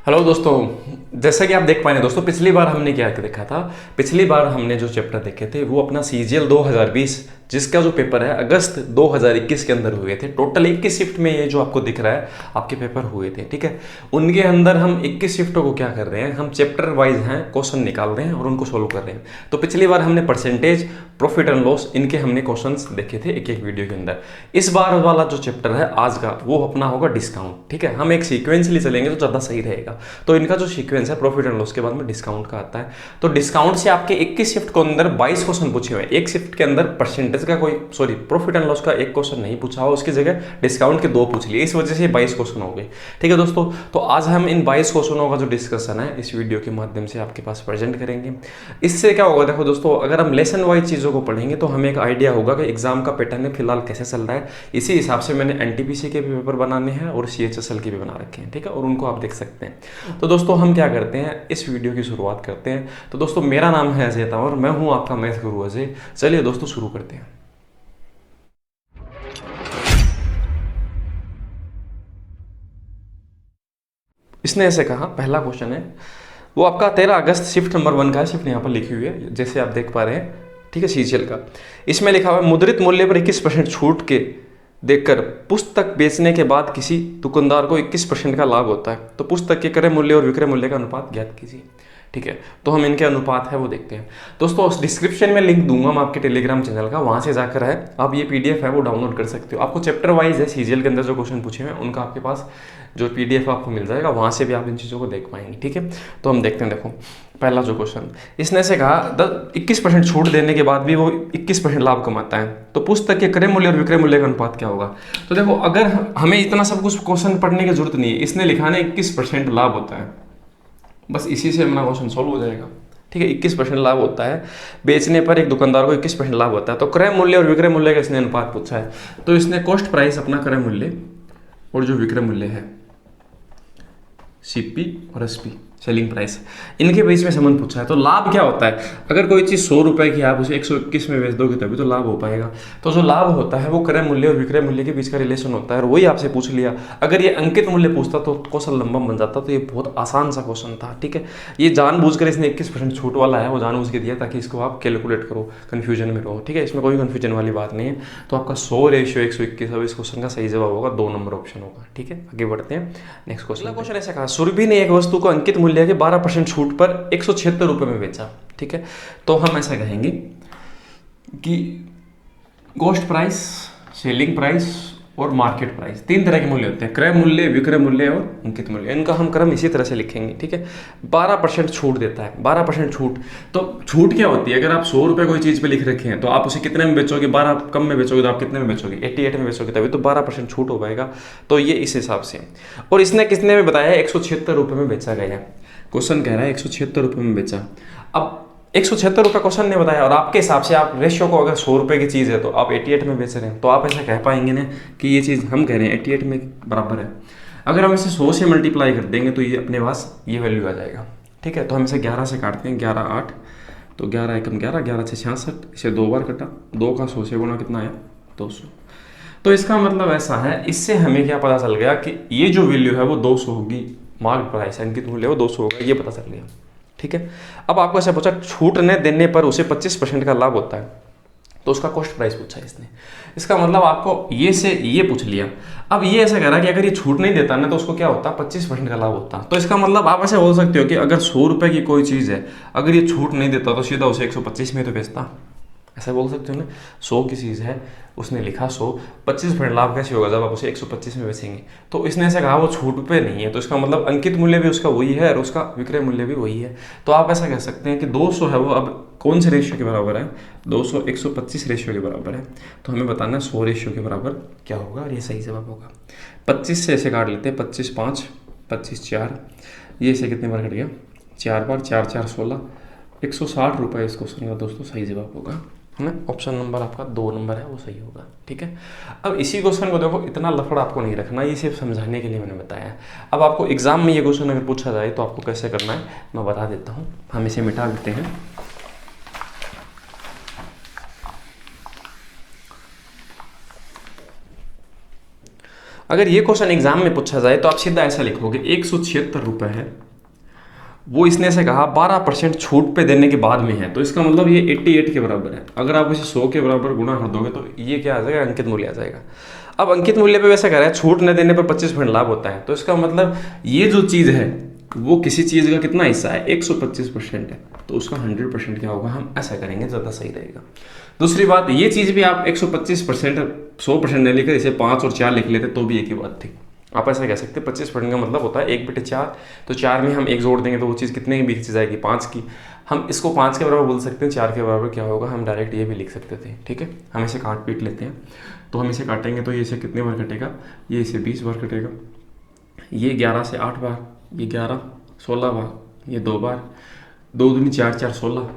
Hello दोस्तों, जैसा कि आप देख पाए हैं दोस्तों, पिछली बार हमने क्या देखा था। पिछली बार हमने जो चैप्टर देखे थे वो अपना सीजीएल 2020 जिसका जो पेपर है अगस्त 2021 के अंदर हुए थे। टोटल 21 शिफ्ट में ये जो आपको दिख रहा है आपके पेपर हुए थे, ठीक है। उनके अंदर हम 21 शिफ्टों को क्या कर रहे हैं, हम चैप्टर वाइज हैं क्वेश्चन निकाल रहे हैं और उनको सोल्व कर रहे हैं। तो पिछली बार हमने परसेंटेज, प्रॉफिट एंड लॉस, इनके हमने क्वेश्चंस देखे थे एक एक वीडियो के अंदर। इस बार वाला जो चैप्टर है आज का वो अपना होगा डिस्काउंट, ठीक है। हम एक सीक्वेंसली चलेंगे तो ज़्यादा सही रहेगा। तो इनका जो सीक्वेंस है प्रॉफिट एंड लॉस के बाद में डिस्काउंट का आता है। तो डिस्काउंट से आपके 21 शिफ्ट के अंदर 22 क्वेश्चन पूछे हुए हैं। एक शिफ्ट के अंदर परसेंटेज का कोई प्रॉफिट एंड लॉस का एक क्वेश्चन नहीं पूछा हो, उसकी जगह डिस्काउंट के 2 पूछ लिए, इस वजह से 22 क्वेश्चन हो गए, ठीक है दोस्तों। तो आज हम इन 22 क्वेश्चनों का जो डिस्कशन है इस वीडियो के माध्यम से आपके पास प्रेजेंट करेंगे। इससे क्या होगा, देखो दोस्तों, अगर हम लेसन वाइज चीज़ों को पढ़ेंगे तो हमें एक आइडिया होगा कि एग्जाम का पैटर्न फिलहाल कैसे चल रहा है। इसी हिसाब से मैंने एनटीपीसी के भी पेपर बनाने हैं और सीएचएसएल के भी बना रखे हैं, ठीक है, और उनको आप देख सकते हैं। तो दोस्तों हम क्या करते हैं, इस वीडियो की शुरुआत करते हैं। तो दोस्तों मेरा नाम है अजय और मैं हूं आपका मैथ गुरु अजय। चलिए दोस्तों शुरू करते हैं। इसने ऐसे कहा, पहला क्वेश्चन है वो आपका 13 अगस्त शिफ्ट नंबर 1 का है। शिफ्ट यहाँ पर लिखी हुई है जैसे आप देख पा रहे हैं, ठीक है, सीजीएल का। इसमें लिखा हुआ है मुद्रित मूल्य पर 21% छूट के देकर पुस्तक बेचने के बाद किसी दुकानदार को 21% का लाभ होता है। तो पुस्तक के क्रय मूल्य और विक्रय मूल्य का अनुपात ज्ञात कीजिए, ठीक है। तो हम इनके अनुपात है वो देखते हैं दोस्तों। डिस्क्रिप्शन में लिंक दूंगा मैं आपके टेलीग्राम चैनल का, वहां से जाकर है आप ये पीडीएफ है वो डाउनलोड कर सकते हो। आपको चैप्टर वाइज है सीजीएल के अंदर जो क्वेश्चन पूछे हुए हैं उनका आपके पास जो पीडीएफ आपको मिल जाएगा, वहां से भी आप इन चीज़ों को देख पाएंगे, ठीक है। तो हम देखते हैं। देखो पहला जो क्वेश्चन इसने से कहा 21% छूट देने के बाद भी वो 21% लाभ कमाता है, तो पुस्तक के क्रय मूल्य और विक्रय मूल्य का अनुपात क्या होगा। तो देखो अगर हमें इतना सब कुछ क्वेश्चन पढ़ने की जरूरत नहीं है, इसने लिखा है 21% लाभ होता है, बस इसी से हमारा क्वेश्चन सॉल्व हो जाएगा, ठीक है। 21% लाभ होता है, बेचने पर एक दुकानदार को 21% लाभ होता है। तो क्रय मूल्य और विक्रय मूल्य का इसने अनुपात पूछा है, तो इसने कॉस्ट प्राइस अपना क्रय मूल्य और जो विक्रय मूल्य है सीपी और एसपी सेलिंग प्राइस, इनके बीच में संबंध पूछा है। तो लाभ क्या होता है, अगर कोई चीज़ 100 रुपए की आप उसे 121 में बेच दोगे तभी तो लाभ हो पाएगा। तो जो लाभ होता है वो क्रय मूल्य और विक्रय मूल्य के बीच का रिलेशन होता है, और वही आपसे पूछ लिया। अगर ये अंकित मूल्य पूछता तो क्वेश्चन लंबा बन जाता। तो ये बहुत आसान सा क्वेश्चन था, ठीक है। ये जानबूझकर इसने 21% छूट वाला है वो जानबूझ के दिया ताकि इसको आप कैलकुलेट करो, कन्फ्यूजन में रहो, ठीक है। इसमें कोई कन्फ्यूजन वाली बात नहीं है। तो आपका 100:121 अब इस क्वेश्चन का सही जवाब होगा 2 नंबर ऑप्शन होगा, ठीक है। आगे बढ़ते हैं नेक्स्ट क्वेश्चन। क्वेश्चन ऐसा कहा, सुरभि ने एक वस्तु को अंकित मूल्य के 12% छूट पर 176 रुपए में बेचा, ठीक है। तो हम ऐसा कहेंगे कि कॉस्ट प्राइस, सेलिंग प्राइस और मार्केट प्राइस, 3 तरह के मूल्य होते हैं, क्रय मूल्य, विक्रय मूल्य और अंकित मूल्य। इनका हम क्रम इसी तरह से लिखेंगे, ठीक है। 12% छूट देता है, 12% छूट। तो छूट क्या होती है, अगर आप 100 रुपए कोई चीज़ पे लिख रखे हैं तो आप उसे कितने में बेचोगे, 12 कम में बेचोगे तो आप कितने में बेचोगे, 88 में बेचोगे, तभी तो 12% छूट हो पाएगा। तो ये इस हिसाब से। और इसने कितने में बताया, 176 रुपये में बेचा गया। क्वेश्चन कह रहा है 176 रुपये में बेचा। अब 176 रुपये क्वेश्चन ने बताया, और आपके हिसाब से आप रेशियो को, अगर 100 रुपये की चीज़ है तो आप 88 में बेच रहे हैं, तो आप ऐसा कह पाएंगे ना कि ये चीज़ हम कह रहे हैं 88 में बराबर है। अगर हम इसे 100 से मल्टीप्लाई कर देंगे तो ये अपने पास ये वैल्यू आ जाएगा, ठीक है। तो हम इसे 11 से काटते हैं, 11 8, तो 11 एकम 11, 11 से 66, इसे 2 बार कटा, 2 का 100 से गुना कितना है, 200। तो इसका मतलब ऐसा है, इससे हमें क्या पता चल गया कि ये जो वैल्यू है वो 200 होगी, मार्क प्राइस अंकित मूल्य वो 200 होगा, ये पता चल गया, ठीक है। अब आपको ऐसा पूछा छूट न देने पर उसे 25% का लाभ होता है, तो उसका कॉस्ट प्राइस पूछा इसने। इसका मतलब आपको ये से ये पूछ लिया। अब ये ऐसा कह रहा है कि अगर ये छूट नहीं देता ना तो उसको क्या होता, 25% का लाभ होता। तो इसका मतलब आप ऐसे बोल सकते हो कि अगर 100 रुपये की कोई चीज़ है, अगर ये छूट नहीं देता तो सीधा उसे 125 में तो बेचता, ऐसा बोल सकते हो ना। 100 की चीज़ है, उसने लिखा 100, 25% लाभ कैसे होगा जब आप उसे 125 में बेचेंगे। तो इसने ऐसा कहा वो छूट पे नहीं है, तो इसका मतलब अंकित मूल्य भी उसका वही है और उसका विक्रय मूल्य भी वही है। तो आप ऐसा कह सकते हैं कि 200 है वो अब कौन से रेशियो के बराबर है, 200 125 रेशियो के बराबर है। तो हमें बताना है 100 रेशियो के बराबर क्या होगा, और ये सही जवाब होगा। 25 से ऐसे काट लेते हैं, 25 5, 25 4, ये इसे कितने बार कट गया, 4 बार, 4 4 16, 160 रुपये इस क्वेश्चन का दोस्तों सही जवाब होगा, है ना। ऑप्शन नंबर आपका 2 नंबर है वो सही होगा, ठीक है। अब इसी क्वेश्चन को देखो, इतना लफड़ा आपको नहीं रखना, ये सिर्फ समझाने के लिए मैंने बताया। अब आपको एग्जाम में ये क्वेश्चन अगर पूछा जाए तो आपको कैसे करना है मैं बता देता हूँ। हम इसे मिटा देते हैं। अगर ये क्वेश्चन एग्जाम में पूछा जाए तो आप सीधा ऐसा लिखोगे 176 रुपये है, वो इसने से कहा 12% छूट पे देने के बाद में है, तो इसका मतलब ये 88 के बराबर है। अगर आप इसे 100 के बराबर गुणा कर दोगे तो ये क्या आ जाएगा, अंकित मूल्य आ जाएगा। अब अंकित मूल्य पे वैसे कह रहा है छूट न देने पर 25% लाभ होता है, तो इसका मतलब ये जो चीज़ है वो किसी चीज़ का कितना हिस्सा है, 125% है, तो उसका 100% क्या होगा, हम ऐसा करेंगे, ज़्यादा सही रहेगा। दूसरी बात, ये चीज़ भी आप 125% 100% नहीं लिखे, इसे 5 और 4 लिख लेते तो भी एक ही बात थी। आप ऐसा कह सकते हैं 25% का मतलब होता है 1/4, तो 4 में हम 1 जोड़ देंगे तो वो चीज़ कितने की बीच जाएगी, 5 की। हम इसको 5 के बराबर बोल सकते हैं, 4 के बराबर क्या होगा, हम डायरेक्ट ये भी लिख सकते थे। ठीक है, हम इसे काट पीट लेते हैं, तो हम इसे काटेंगे तो ये इसे कितने बार कटेगा, ये इसे 20 बार कटेगा, ये 11 से 8 बार, ये 11 16 बार, ये 2 बार, 2 दूनी 4 4 16,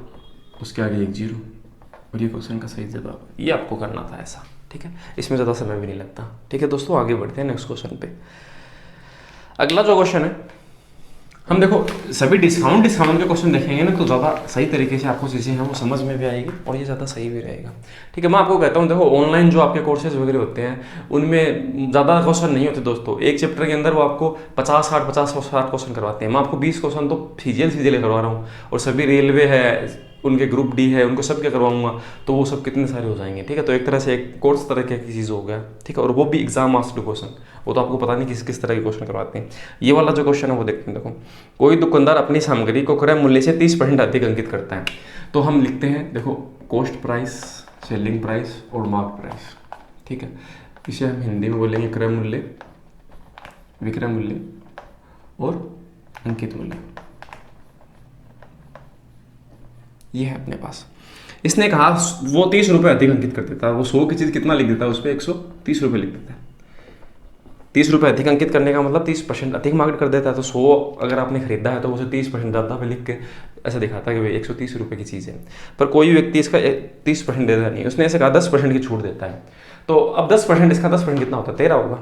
उसके आगे 1 0, और ये क्वेश्चन का सही जवाब। ये आपको करना था ऐसा। ठीक है, इसमें ज़्यादा समय भी नहीं लगता। ठीक है दोस्तों, आगे बढ़ते हैं नेक्स्ट क्वेश्चन पे। अगला जो क्वेश्चन है, हम देखो सभी डिस्काउंट के क्वेश्चन देखेंगे ना तो ज़्यादा सही तरीके से आपको चीज़ें हैं वो समझ में भी आएगी और ये ज़्यादा सही भी रहेगा। ठीक है, मैं आपको कहता हूँ देखो ऑनलाइन जो आपके कोर्सेज वगैरह होते हैं उनमें ज़्यादा क्वेश्चन नहीं होते दोस्तों। एक चैप्टर के अंदर वो आपको 50-60 क्वेश्चन करवाते हैं, मैं आपको 20 क्वेश्चन तो फिजिकल करवा रहा हूँ, और सभी रेलवे है, उनके ग्रुप डी है, उनको सब क्या करवाऊंगा, तो वो सब कितने सारे हो जाएंगे। ठीक है, तो एक तरह से एक कोर्स तरह की चीज़ हो गया। ठीक है, और वो भी एग्जाम आस्क्ड क्वेश्चन, वो तो आपको पता नहीं किस किस तरह के क्वेश्चन करवाते हैं। ये वाला जो क्वेश्चन है वो देखते हैं। देखो, कोई दुकानदार अपनी सामग्री को क्रय मूल्य से 30% अधिक अंकित करता है, तो हम लिखते हैं देखो कॉस्ट प्राइस, सेलिंग प्राइस और मार्क प्राइस। ठीक है, इसे हम हिंदी में बोलेंगे क्रय मूल्य, विक्रय मूल्य और अंकित मूल्य। ये है अपने पास। इसने कहा वो 30 रुपये अधिक अंकित कर देता है, वो 100 की चीज़ कितना लिख देता है, उस पर 130 रुपये लिख देता है। 30 रुपये अधिक अंकित करने का मतलब 30% अधिक मार्केट कर देता है। तो 100 अगर आपने खरीदा है तो उसे 30% ज़्यादा पे लिख के ऐसा दिखाता है कि भाई 130 रुपये की चीज़ है। पर कोई व्यक्ति इसका 30% देता नहीं, उसने ऐसे कहा 10% की छूट देता है। तो अब 10%, इसका 10% कितना होता है, 13 होगा।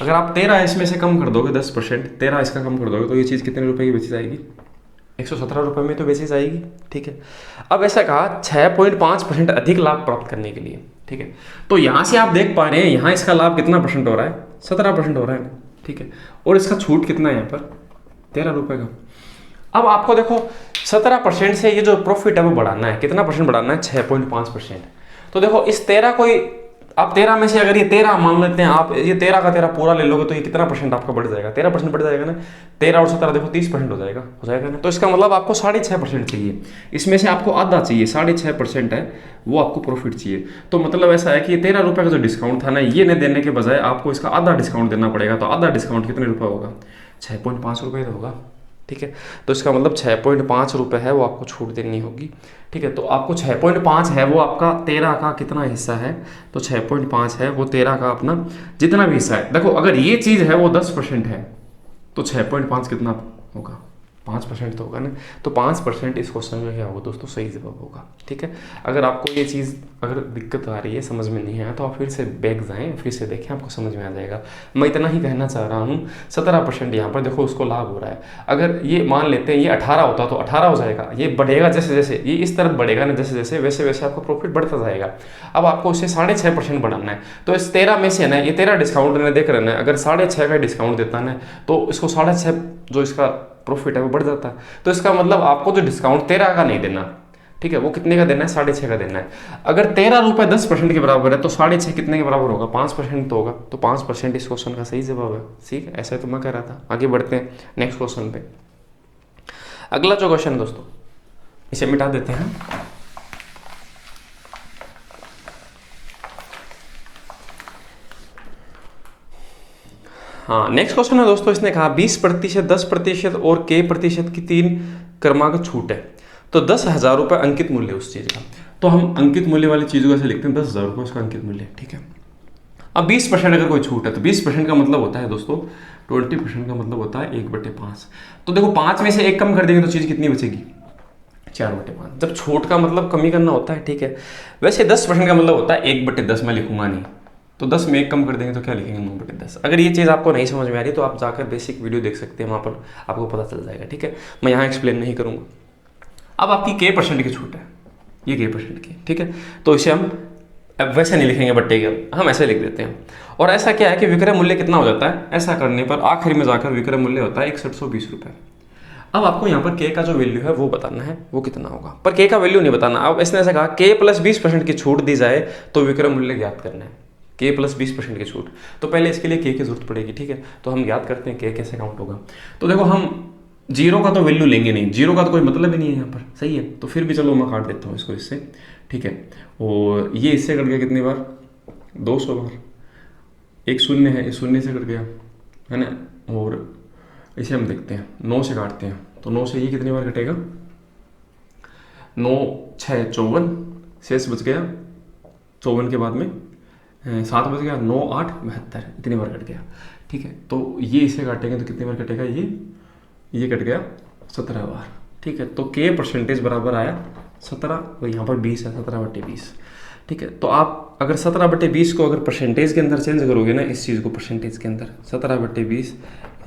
अगर आप 13 इसमें से कम कर दोगे, 10% 13 इसका कम कर दोगे, तो ये चीज़ कितने रुपये की बेची जाएगी, 117 रुपये में तो बेची जाएगी। ठीक है, अब ऐसा कहा 6.5% अधिक लाभ प्राप्त करने के लिए। ठीक है, तो यहाँ से आप देख पा रहे हैं यहाँ इसका लाभ कितना परसेंट हो रहा है, 17% हो रहा है ना। ठीक है, और इसका छूट कितना है यहाँ पर, 13 रुपये का। अब आपको देखो 17% से ये जो प्रॉफिट है वो बढ़ाना है, कितना परसेंट बढ़ाना है, 6.5%। तो देखो इस 13 को आप 13 में से अगर ये 13 मान लेते हैं, आप ये 13 का 13 पूरा ले लोगे तो ये कितना परसेंट आपका बढ़ जाएगा, 13% बढ़ जाएगा ना। 13 और 17 देखो 30% हो जाएगा ना। तो इसका मतलब आपको 6.5% चाहिए, इसमें से आपको आधा चाहिए, 6.5% है वो आपको प्रॉफिट चाहिए। तो मतलब ऐसा है कि ये 13 रुपये का जो डिस्काउंट था ना, ये नहीं देने के बजाय आपको इसका आधा डिस्काउंट देना पड़ेगा। तो आधा डिस्काउंट कितने रुपये होगा, 6.5 रुपये होगा। ठीक है, तो इसका मतलब 6.5 रुपये है वो आपको छूट देनी होगी। ठीक है, तो आपको 6.5 है वो आपका 13 का कितना हिस्सा है, तो 6.5 है वो 13 का अपना जितना भी हिस्सा है। देखो अगर ये चीज़ है वो 10% है तो 6.5 कितना होगा, 5% तो होगा ना। तो 5% इस क्वेश्चन में क्या होगा दोस्तों, सही जवाब होगा। ठीक है, अगर आपको ये चीज़ अगर दिक्कत आ रही है, समझ में नहीं आया, तो आप फिर से बैक जाएं, फिर से देखें, आपको समझ में आ जाएगा। मैं इतना ही कहना चाह रहा हूँ, 17% यहाँ पर देखो उसको लाभ हो रहा है। अगर ये मान लेते हैं ये 18 होता तो 18 हो जाएगा, ये बढ़ेगा जैसे जैसे ये इस तरफ बढ़ेगा ना, जैसे जैसे वैसे वैसे आपका प्रॉफिट बढ़ता जाएगा। अब आपको इसे 6.5% बढ़ाना है, तो इस 13 में से ना ये 13 डिस्काउंट ने देख रहे हैं, अगर 6.5 का डिस्काउंट देता है तो इसको 6.5 जो इसका प्रॉफिट है वो बढ़ जाता है। तो इसका मतलब आपको जो डिस्काउंट 13 का नहीं देना, ठीक है, वो कितने का देना है, 6.5 का देना है। अगर 13 रुपये 10% के बराबर है तो 6.5 कितने के बराबर होगा, 5% तो होगा। तो 5% इस क्वेश्चन का सही जवाब है। ठीक है, ऐसा तो मैं कह रहा था। आगे बढ़ते हैं नेक्स्ट क्वेश्चन पे। अगला जो क्वेश्चन दोस्तों, इसे मिटा देते हैं। हाँ, नेक्स्ट क्वेश्चन है दोस्तों, इसने कहा 20%, 10% और k% की 3 क्रमागत छूट है, तो 10,000 रुपये अंकित मूल्य उस चीज़ का। तो हम अंकित मूल्य वाली चीज़ को ऐसे लिखते हैं, 10,000 रुपये उसका अंकित मूल्य। ठीक है, अब 20% अगर कोई छूट है तो 20% का मतलब होता है दोस्तों 20% का मतलब होता है 1/5। तो देखो 5 में से 1 कम कर देंगे तो चीज़ कितनी बचेगी, 4/5। जब छूट का मतलब कमी करना होता है। ठीक है, वैसे 10% का मतलब होता है 1/10, मैं लिखूंगा नहीं, तो 10 में 1 कम कर देंगे तो क्या लिखेंगे, 9/10। अगर ये चीज़ आपको नहीं समझ में आ रही तो आप जाकर बेसिक वीडियो देख सकते हैं, वहाँ पर आपको पता चल जाएगा। ठीक है, मैं यहाँ एक्सप्लेन नहीं करूँगा। अब आपकी k% की छूट है, ये k% की। ठीक है, तो इसे हम अब वैसे नहीं लिखेंगे बट्टे के, हम ऐसे लिख देते हैं। और ऐसा क्या है कि विक्रय मूल्य कितना हो जाता है, ऐसा करने पर आखिर में जाकर विक्रय मूल्य होता है 6120 रुपये। अब आपको यहाँ पर के का जो वैल्यू है वो बताना है, वो कितना होगा, पर के का वैल्यू नहीं बताना। अब इसने ऐसा कहा के प्लस 20% की छूट दी जाए तो विक्रय मूल्य ज्ञात करना है, के प्लस 20% की छूट। तो पहले इसके लिए के की जरूरत पड़ेगी, ठीक है। तो हम याद करते हैं के कैसे काउंट होगा। तो देखो हम जीरो का तो वैल्यू लेंगे नहीं, जीरो का तो कोई मतलब ही नहीं है यहाँ पर, सही है। तो फिर भी चलो मैं काट देता हूँ इसको इससे, ठीक है। और ये इससे कट गया कितनी बार, 200 बार। एक शून्य है, इस शून्य से कट गया है ना। और इसे हम देखते हैं 9 से काटते हैं, तो 9 से ये कितनी बार कटेगा, 9 6 54, शेष बच गया 54 के बाद में 7 बच गया, 9 8 72, इतनी बार कट गया, ठीक है। तो ये इसे काटेंगे तो कितनी बार कटेगा, ये कट गया 17 बार, ठीक है। तो के परसेंटेज बराबर आया 17, और यहाँ पर 20 है, 17/20, ठीक है। तो आप अगर 17/20 को अगर परसेंटेज के अंदर चेंज करोगे ना, इस चीज़ को परसेंटेज के अंदर 17/20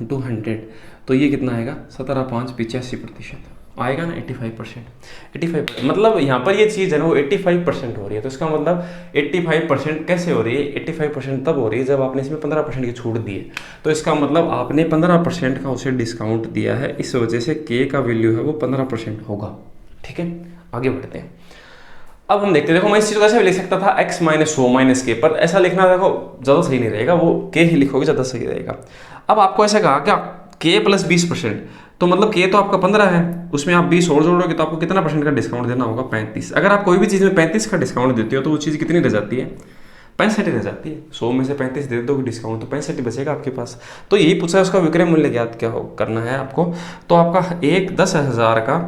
× 100, तो ये कितना आएगा, 17 5 85% आएगा ना, 85%। मतलब यहाँ पर ये चीज़ है ना वो 85% हो रही है। तो इसका मतलब 85% कैसे हो रही है, 85% तब हो रही है जब आपने इसमें 15% की छूट दी है। तो इसका मतलब आपने 15% का उसे डिस्काउंट दिया है, इस वजह से के का वैल्यू है वो 15% होगा, ठीक है। आगे बढ़ते हैं। अब हम देखते हैं, देखो मैं इस चीज़ को ऐसे भी लिख सकता था x - 100 - के, पर ऐसा लिखना देखो ज़्यादा सही नहीं रहेगा, वो के ही लिखोगे ज़्यादा सही रहेगा। अब आपको ऐसा कहा क्या, के प्लस 20%, तो मतलब के तो आपका 15 है, उसमें आप 20 और जोड़ोगे तो आपको कितना % का डिस्काउंट देना होगा, 35। अगर आप कोई भी चीज़ में 35 का डिस्काउंट देते हो तो वो चीज़ कितनी रह जाती है, 65 रह जाती है। 100 में से 35 दे दोगे डिस्काउंट तो 65 बचेगा आपके पास। तो यही पूछा है, उसका विक्रय मूल्य ज्ञात क्या हो करना है आपको। तो आपका 10,000 का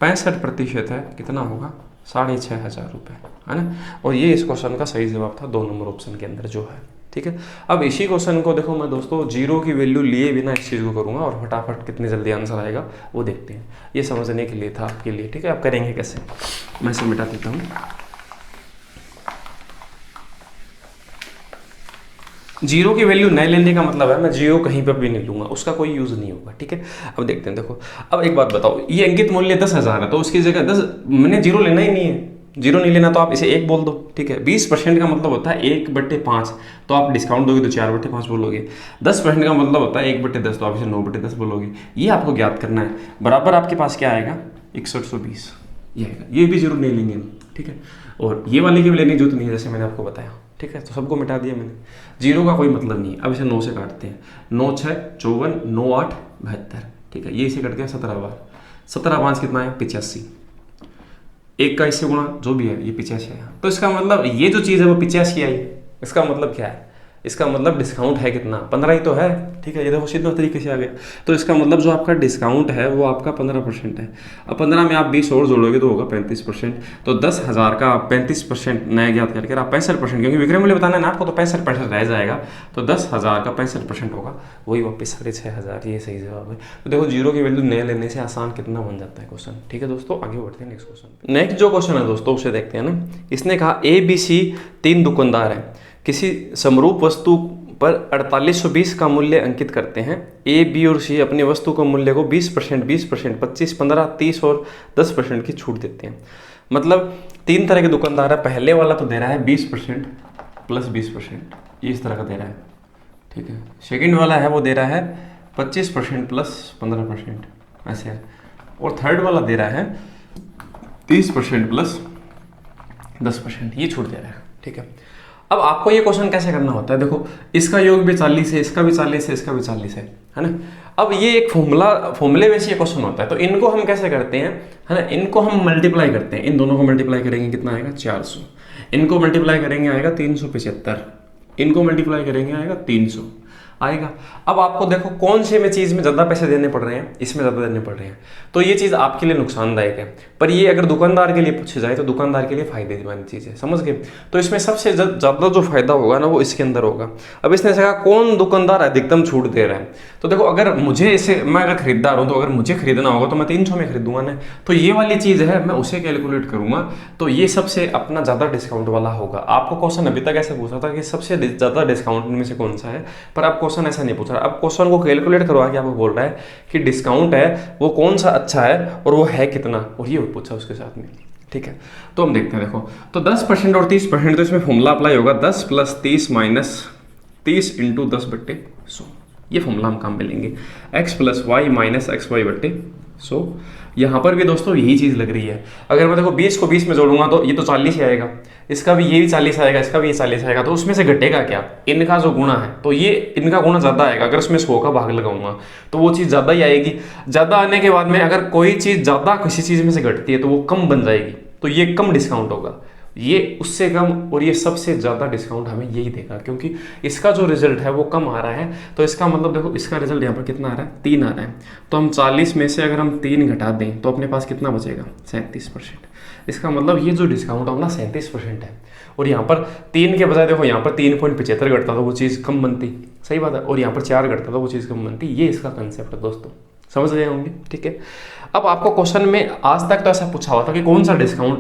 65% है, कितना होगा, 6500 रुपये, है ना। और ये इस क्वेश्चन का सही जवाब था 2 नंबर ऑप्शन के अंदर जो है, ठीक है। अब इसी क्वेश्चन को देखो मैं दोस्तों जीरो की वैल्यू लिए बिना इस चीज़ को करूँगा और फटाफट कितनी जल्दी आंसर आएगा वो देखते हैं। ये समझने के लिए था आपके लिए, ठीक है। आप करेंगे कैसे, मैं इसे मिटा देता हूँ। जीरो की वैल्यू नहीं लेने का मतलब है मैं जीरो कहीं पर भी नहीं लूंगा, उसका कोई यूज़ नहीं होगा, ठीक है। अब देखते हैं, देखो अब एक बात बताओ, ये अंकित मूल्य 10,000 है, तो उसकी जगह 10 मैंने जीरो लेना ही नहीं है, जीरो नहीं लेना तो आप इसे 1 बोल दो, ठीक है। 20% का मतलब होता है 1/5, तो आप डिस्काउंट दोगे तो 4/5 बोलोगे। 10% का मतलब होता है 1/10, तो आप इसे 9/10 बोलोगे। ये आपको ज्ञात करना है। बराबर आपके पास क्या आएगा, 6120, ये आएगा। ये भी जीरो नहीं लेंगे, ठीक है। और ये वाली की भी लेने की जरूरत नहीं है, जैसे मैंने आपको बताया, ठीक है। तो सबको मिटा दिया मैंने, जीरो का कोई मतलब नहीं है। अब इसे 9 से काटते हैं, 9 6 54, 9 8 72, ठीक है। ये इसे कट गया 17 बार, 17 5 कितना है, 85। एक का इससे गुणा जो भी है, ये 85 है। तो इसका मतलब ये जो चीज़ है वो 85 आई। इसका मतलब क्या है, इसका मतलब डिस्काउंट है कितना, 15 ही तो है, ठीक है। ये देखो सीधा तरीके से आ गया। तो इसका मतलब जो आपका डिस्काउंट है वो आपका 15% है। अब 15 में आप 20 और जोड़ोगे तो होगा 35%। तो 10,000 का 35% नया ज्ञात करके आप 65%, क्योंकि विक्रय मूल्य बताना है ना आपको, तो 65% रह जाएगा। तो 10,000 का 65% होगा, वही वापस 6500। ये सही जवाब है। तो देखो जीरो की वैल्यू नए लेने से आसान कितना बन जाता है क्वेश्चन, ठीक है दोस्तों। आगे बढ़ते हैं नेक्स्ट क्वेश्चन। नेक्स्ट जो क्वेश्चन है दोस्तों उसे देखते हैं ना। इसने कहा ABC 3 दुकानदार हैं, किसी समरूप वस्तु पर 4820 का मूल्य अंकित करते हैं। ए, बी और सी अपनी वस्तु के मूल्य को 20%, 20%, 25, 15, 30 और 10% की छूट देते हैं। मतलब 3 तरह के दुकानदार है। पहले वाला तो दे रहा है 20% प्लस 20%, ये इस तरह का दे रहा है, ठीक है। सेकेंड वाला है वो दे रहा है 25% प्लस 15%, ऐसे है। और थर्ड वाला दे रहा है 30% प्लस 10%, ये छूट दे रहा है, ठीक है। अब आपको ये क्वेश्चन कैसे करना होता है, देखो इसका योग भी 40 है, इसका भी 40 है, इसका भी 40 है ना। अब ये एक फॉर्मूले में से ये क्वेश्चन होता है। तो इनको हम कैसे करते हैं, है ना, इनको हम मल्टीप्लाई करते हैं। इन दोनों को मल्टीप्लाई करेंगे कितना आएगा, 400। इनको मल्टीप्लाई करेंगे आएगा 375। इनको मल्टीप्लाई करेंगे आएगा 300 आएगा। अब आपको देखो कौन से में चीज़ में ज़्यादा पैसे देने पड़ रहे हैं, इसमें ज़्यादा देने पड़ रहे हैं। तो ये चीज़ आपके लिए नुकसानदायक है, पर ये अगर दुकानदार के लिए पूछे जाए तो दुकानदार के लिए फायदे वाली चीज़ है, समझ गए। तो इसमें सबसे ज़्यादा जो फायदा होगा ना वो इसके अंदर होगा। अब इसने कहा कौन दुकानदार अधिकतम छूट दे रहा है। तो देखो अगर मुझे इसे, मैं अगर खरीदार हूँ तो अगर मुझे खरीदना होगा तो मैं 300 में खरीदूंगा ना। तो ये वाली चीज़ है, मैं उसे कैलकुलेट करूंगा, तो ये सबसे अपना ज़्यादा डिस्काउंट वाला होगा। आपको क्वेश्चन अभी तक ऐसे पूछा था कि सबसे ज़्यादा डिस्काउंट में से कौन सा है, पर आप क्वेश्चन ऐसा नहीं पूछा। अब क्वेश्चन को कैलकुलेट करवा के आपको बोल रहा है कि डिस्काउंट है वो कौन सा अच्छा है और वो है कितना, और ये पूछा उसके साथ में, ठीक है, तो हम देखते हैं। देखो तो 10% और 30%, तो इसमें फॉर्मूला अप्लाई होगा 10 + 30 - 30 × 10/100। ये फॉर्मूला हम काम में लेंगे। x + y - xy/100। यहाँ पर भी दोस्तों यही चीज़ लग रही है। अगर मैं देखो 20 को 20 में जोड़ूंगा तो ये तो 40 ही आएगा, इसका भी ये भी 40 आएगा, इसका भी ये 40 आएगा, तो उसमें से घटेगा क्या? इनका जो गुणा है, तो ये इनका गुणा ज़्यादा आएगा। अगर उसमें 100 का भाग लगाऊंगा तो वो चीज़ ज़्यादा ही आएगी। ज़्यादा आने के बाद में अगर कोई चीज़ ज़्यादा किसी चीज़ में से घटती है तो वो कम बन जाएगी, तो ये कम डिस्काउंट होगा, ये उससे कम, और ये सबसे ज़्यादा डिस्काउंट हमें यही देगा, क्योंकि इसका जो रिजल्ट है वो कम आ रहा है। तो इसका मतलब देखो इसका रिजल्ट यहाँ पर कितना आ रहा है? 3 आ रहा है। तो हम 40 में से अगर हम 3 घटा दें तो अपने पास कितना बचेगा? 37%। इसका मतलब ये जो डिस्काउंट होगा ना 37% है। और यहाँ पर 3 के बजाय देखो यहाँ पर 3.75 घटता तो वो चीज़ कम बनती, सही बात है, और यहाँ पर 4 घटता तो वो चीज़ कम बनती। ये इसका कंसेप्ट है दोस्तों, समझ गए होंगे, ठीक है। अब आपको क्वेश्चन में आज तक तो ऐसा पूछा हुआ था कि कौन सा डिस्काउंट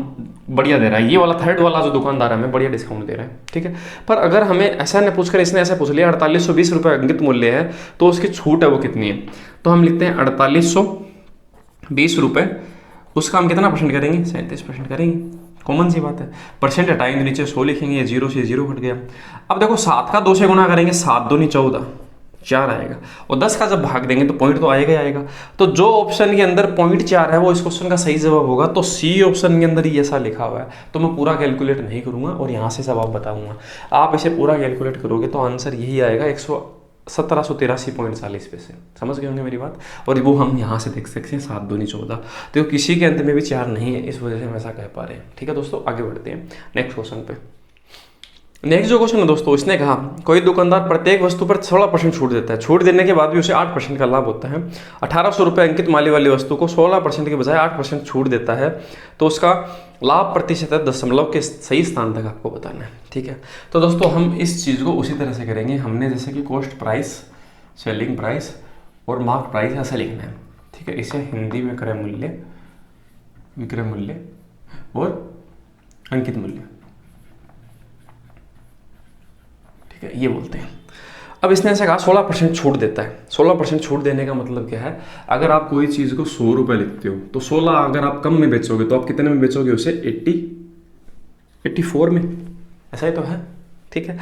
बढ़िया दे रहा है, ये वाला थर्ड वाला जो दुकानदार है हमें बढ़िया डिस्काउंट दे रहा है, ठीक है। पर अगर हमें ऐसा न पूछकर इसने ऐसा पूछ लिया 4820 रुपये अंकित मूल्य है तो उसकी छूट है वो कितनी है, तो हम लिखते हैं 4820 रुपये, उसका हम कितना परसेंट करेंगे? 37% करेंगे। कॉमन सी बात है, परसेंट हटाएंगे नीचे 100 लिखेंगे, 0 से 0 घट गया। अब देखो 7 का 2 से गुणा करेंगे, 7 दूनी 14, 4 आएगा, और 10 का जब भाग देंगे तो पॉइंट तो आएगा ही आएगा। तो जो ऑप्शन के अंदर 0.4 है वो इस क्वेश्चन का सही जवाब होगा। तो सी ऑप्शन के अंदर ही ऐसा लिखा हुआ है। तो मैं पूरा कैलकुलेट नहीं करूंगा और यहाँ से जवाब बताऊंगा। आप इसे पूरा कैलकुलेट करोगे तो आंसर यही आएगा 1783.40 पैसे। समझ गए होंगे मेरी बात। और वो हम यहाँ से देख सकते हैं 7 दूनी 14, तो किसी के अंत में भी 4 नहीं है, इस वजह से हम ऐसा कह पा रहे हैं, ठीक है दोस्तों। आगे बढ़ते हैं नेक्स्ट क्वेश्चन पे। नेक्स्ट जो क्वेश्चन है दोस्तों, इसने कहा कोई दुकानदार प्रत्येक वस्तु पर 16% छूट देता है, छूट देने के बाद भी उसे 8% का लाभ होता है। 1800 रुपये अंकित मूल्य वाली वस्तु को 16% के बजाय 8% छूट देता है, तो उसका लाभ प्रतिशत दशमलव के सही स्थान तक आपको बताना है, ठीक है। तो दोस्तों हम इस चीज़ को उसी तरह से करेंगे, हमने जैसे कि कॉस्ट प्राइस, सेलिंग प्राइस और मार्क प्राइस ऐसा लिखना है, ठीक है। इसे हिंदी में क्रय मूल्य, विक्रय मूल्य और अंकित मूल्य, ये बोलते हैं। अब इसने ऐसा कहा 16% छूट देता है। 16% छूट देने का मतलब क्या है? अगर आप कोई चीज़ को 100 रुपये लिखते हो तो 16 अगर आप कम में बेचोगे तो आप कितने में बेचोगे उसे? 84 में, ऐसा ही तो है, ठीक है।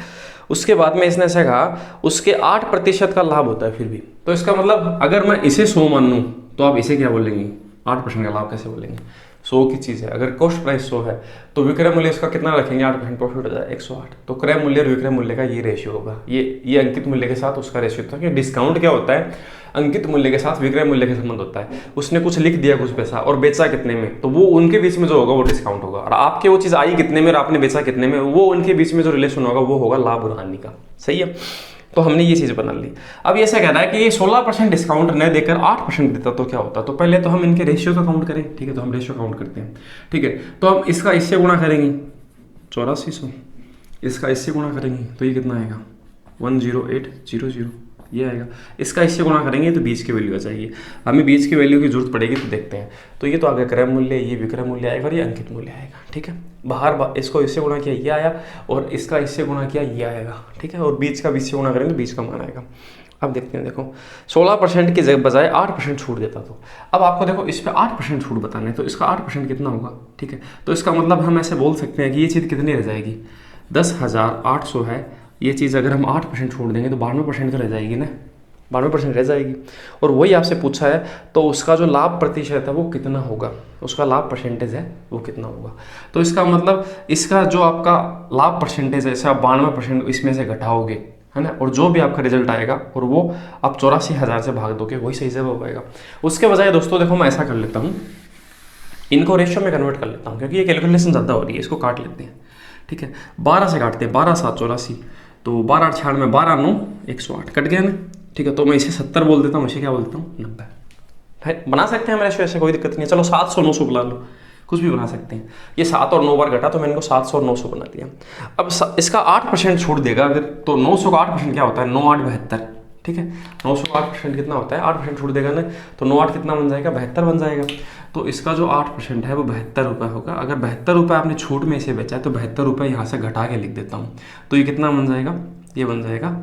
उसके बाद में इसने ऐसा कहा उसके 8% का लाभ होता है फिर भी। तो इसका मतलब अगर मैं इसे 100 मान लूँ तो आप इसे क्या बोलेंगे? 8% का लाभ कैसे बोलेंगे? 100 की चीज़ है, अगर कॉस्ट प्राइस 100 है तो विक्रय मूल्य इसका कितना रखेंगे? 8% प्रॉफिट हो जाए 108। तो क्रय मूल्य और विक्रय मूल्य का ये रेशियो होगा, ये अंकित मूल्य के साथ उसका रेशियो था। कि डिस्काउंट क्या होता है? अंकित मूल्य के साथ विक्रय मूल्य का संबंध होता है। उसने कुछ लिख दिया कुछ पैसा और बेचा कितने में, तो वो उनके बीच में जो होगा वो डिस्काउंट होगा। और आपके वो चीज़ आई कितने में और आपने बेचा कितने में, वो उनके बीच में जो रिलेशन होगा वो होगा लाभ और हानि का, सही है। तो हमने ये चीज़ बना ली। अब ये ऐसा कह रहा है कि ये 16% डिस्काउंट न देकर 8% देता तो क्या होता? तो पहले तो हम इनके रेशियो का काउंट करें, ठीक है। तो हम रेशियो काउंट करते हैं, ठीक है। तो हम इसका इससे गुणा करेंगे 8400, इसका इससे गुणा करेंगे तो ये कितना आएगा? 10800, ये आएगा। इसका इससे गुणा करेंगे तो बीच की वैल्यू आ जाएगी। हमें बीच की वैल्यू की जरूरत पड़ेगी तो देखते हैं। तो ये तो आगे क्रय मूल्य, ये विक्रय मूल्य आएगा और ये अंकित मूल्य आएगा, ठीक है। बाहर इसको इससे गुणा किया ये आया और इसका इससे गुणा किया ये आएगा, ठीक है। और बीच का बीच से गुणा करेंगे तो बीच का मान आएगा। अब देखते हैं, देखो 16% के बजाय 8% छूट देता। तो अब आपको देखो इस पर 8% छूट बताना है, तो इसका 8% कितना होगा, ठीक है। तो इसका मतलब हम ऐसे बोल सकते हैं कि ये चीज़ कितनी रह जाएगी? 10,800 है ये चीज़। अगर हम 8% छूट देंगे तो 92% का रह जाएगी ना, 92% रह जाएगी। और वही आपसे पूछा है तो उसका जो लाभ प्रतिशत है वो कितना होगा, उसका लाभ परसेंटेज है वो कितना होगा। तो इसका मतलब इसका जो आपका लाभ परसेंटेज है, इसे आप 92% इसमें से घटाओगे, है ना, और जो भी आपका रिजल्ट आएगा और वो आप 84,000 से भाग दोगे, वही सही जवाब आएगा। उसके बजाय दोस्तों देखो मैं ऐसा कर लेता हूँ, इनको रेशियो में कन्वर्ट कर लेता हूँ क्योंकि ये कैलकुलेशन ज़्यादा हो रही है। इसको काट लेते हैं, ठीक है। 12 से काटते हैं, 12 7 84, तो 12 8 96, 12 9 108 कट गया ना, ठीक है। तो मैं इसे 70 बोल देता हूँ, इसे क्या बोलता हूँ? 90। बना सकते हैं हम रेशियो, ऐसे कोई दिक्कत नहीं है। चलो 700 900 बुला लो, कुछ भी बना सकते हैं। ये 7 और 9 बार घटा तो मैंने इनको 700 और 900 बना दिया। अब इसका 8% छूट देगा अगर, तो 900 का 8% क्या होता है? 9 8 72, ठीक है। 900 का 8% कितना होता है? 8% छूट देगा ना, तो 9 8 कितना बन जाएगा? 72 बन जाएगा। तो इसका जो 8% है वो 72 रुपये होगा। अगर 72 रुपये आपने छूट में इसे बेचा है तो 72 रुपये यहाँ से घटा के लिख देता हूँ, तो ये कितना बन जाएगा? ये बन जाएगा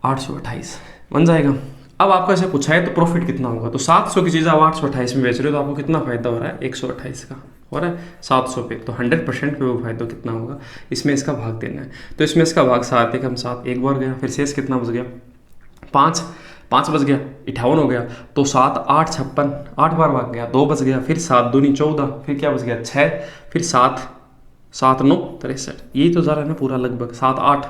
828 बन जाएगा। अब आपको ऐसे पूछा है तो प्रॉफिट कितना होगा, तो 700 की चीज़ आप 828 में बेच रहे हो तो आपको कितना फायदा हो रहा है, 128 का हो रहा है 700 पे, तो 100% पे वो फायदा कितना होगा, इसमें इसका भाग देना है। तो इसमें इसका भाग 7 है, हम 7 एक बार गया, फिर शेष कितना बच गया 5, 5 बच गया 58 हो गया, तो 7 8 56, 8 बार भाग गया, 2 बच गया, फिर 7 दूनी 14, फिर क्या बच गया 6, फिर 7 7 9 63, यही तो जा रहा है ना पूरा लगभग 7 8,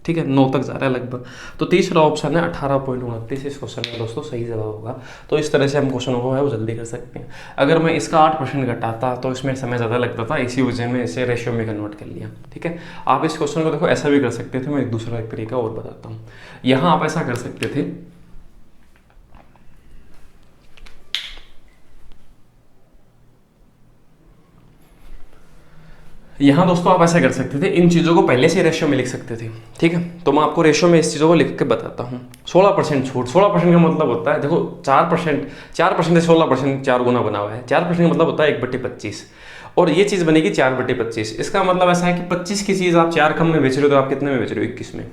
ठीक है 9 तक जा रहा है लगभग। तो तीसरा ऑप्शन है 18.29 इस क्वेश्चन में दोस्तों सही जवाब होगा। तो इस तरह से हम क्वेश्चन को है वो जल्दी कर सकते हैं। अगर मैं इसका 8% घटाता तो इसमें समय ज़्यादा लगता था, इसी वजह में इसे रेशियो में कन्वर्ट कर लिया, ठीक है। आप इस क्वेश्चन को देखो ऐसा भी कर सकते थे, मैं एक दूसरा एक तरीका और बताता हूँ। यहाँ आप ऐसा कर सकते थे, यहाँ दोस्तों आप ऐसा कर सकते थे, इन चीज़ों को पहले से रेशियो में लिख सकते थे, ठीक है। तो मैं आपको रेशियो में इस चीज़ों को लिख के बताता हूँ। 16% छूट, 16% का मतलब होता है, देखो 4% से 16% 4 गुना बना हुआ है, 4% का मतलब होता है 1/25, और ये चीज़ बनेगी 4/25। इसका मतलब ऐसा है कि 25 की चीज़ आप 4 कम में बेच रहे हो तो आप कितने में बेच रहे हो, 21 में।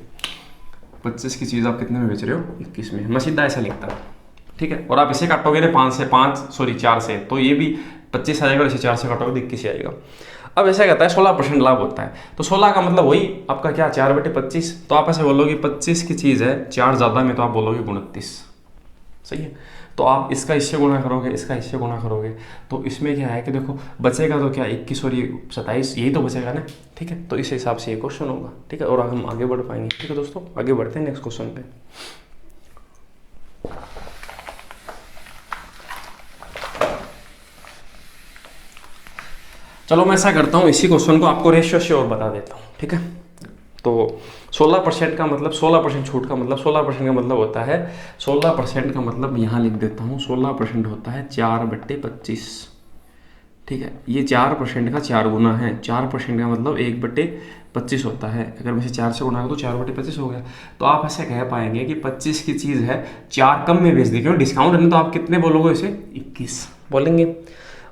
25 की चीज़ आप कितने में बेच रहे हो, 21 में। मैं सीधा ऐसा लिखता हूँ, ठीक है। और आप इसे काटोगे ना 4 से, तो ये भी 25 आ जाएगा, और इसे 4 से काटोगे तो 21 आएगा। अब ऐसा कहता है 16% लाभ होता है, तो 16 का मतलब वही आपका क्या 4/25, तो आप ऐसे बोलोगे 25 की चीज़ है 4 ज़्यादा में, तो आप बोलोगे 29, सही है। तो आप इसका इससे गुणा करोगे, इसका इससे गुणा करोगे, तो इसमें क्या है कि देखो बचेगा तो क्या 21 और ये 27, यही तो बचेगा ना, ठीक है। तो इस हिसाब से ये क्वेश्चन होगा, ठीक है, और हम आगे बढ़ पाएंगे, ठीक है दोस्तों। आगे बढ़ते हैं नेक्स्ट क्वेश्चन पे। चलो मैं ऐसा करता हूँ, इसी क्वेश्चन को आपको रेशियो से और बता देता हूँ, ठीक है। तो 16% का मतलब 16% छूट का मतलब 16% का मतलब होता है, 16% का मतलब यहाँ लिख देता हूँ, 16% होता है 4/25, ठीक है। ये 4% का 4 गुना है, 4% का मतलब 1/25 होता है। अगर मैं इसे 4 से गुना करूँ तो 4/25 हो गया। तो आप ऐसे कह पाएंगे कि 25 की चीज़ है 4 कम में बेच दी, क्यों डिस्काउंट है ना, तो आप कितने बोलोगे इसे 21 बोलेंगे।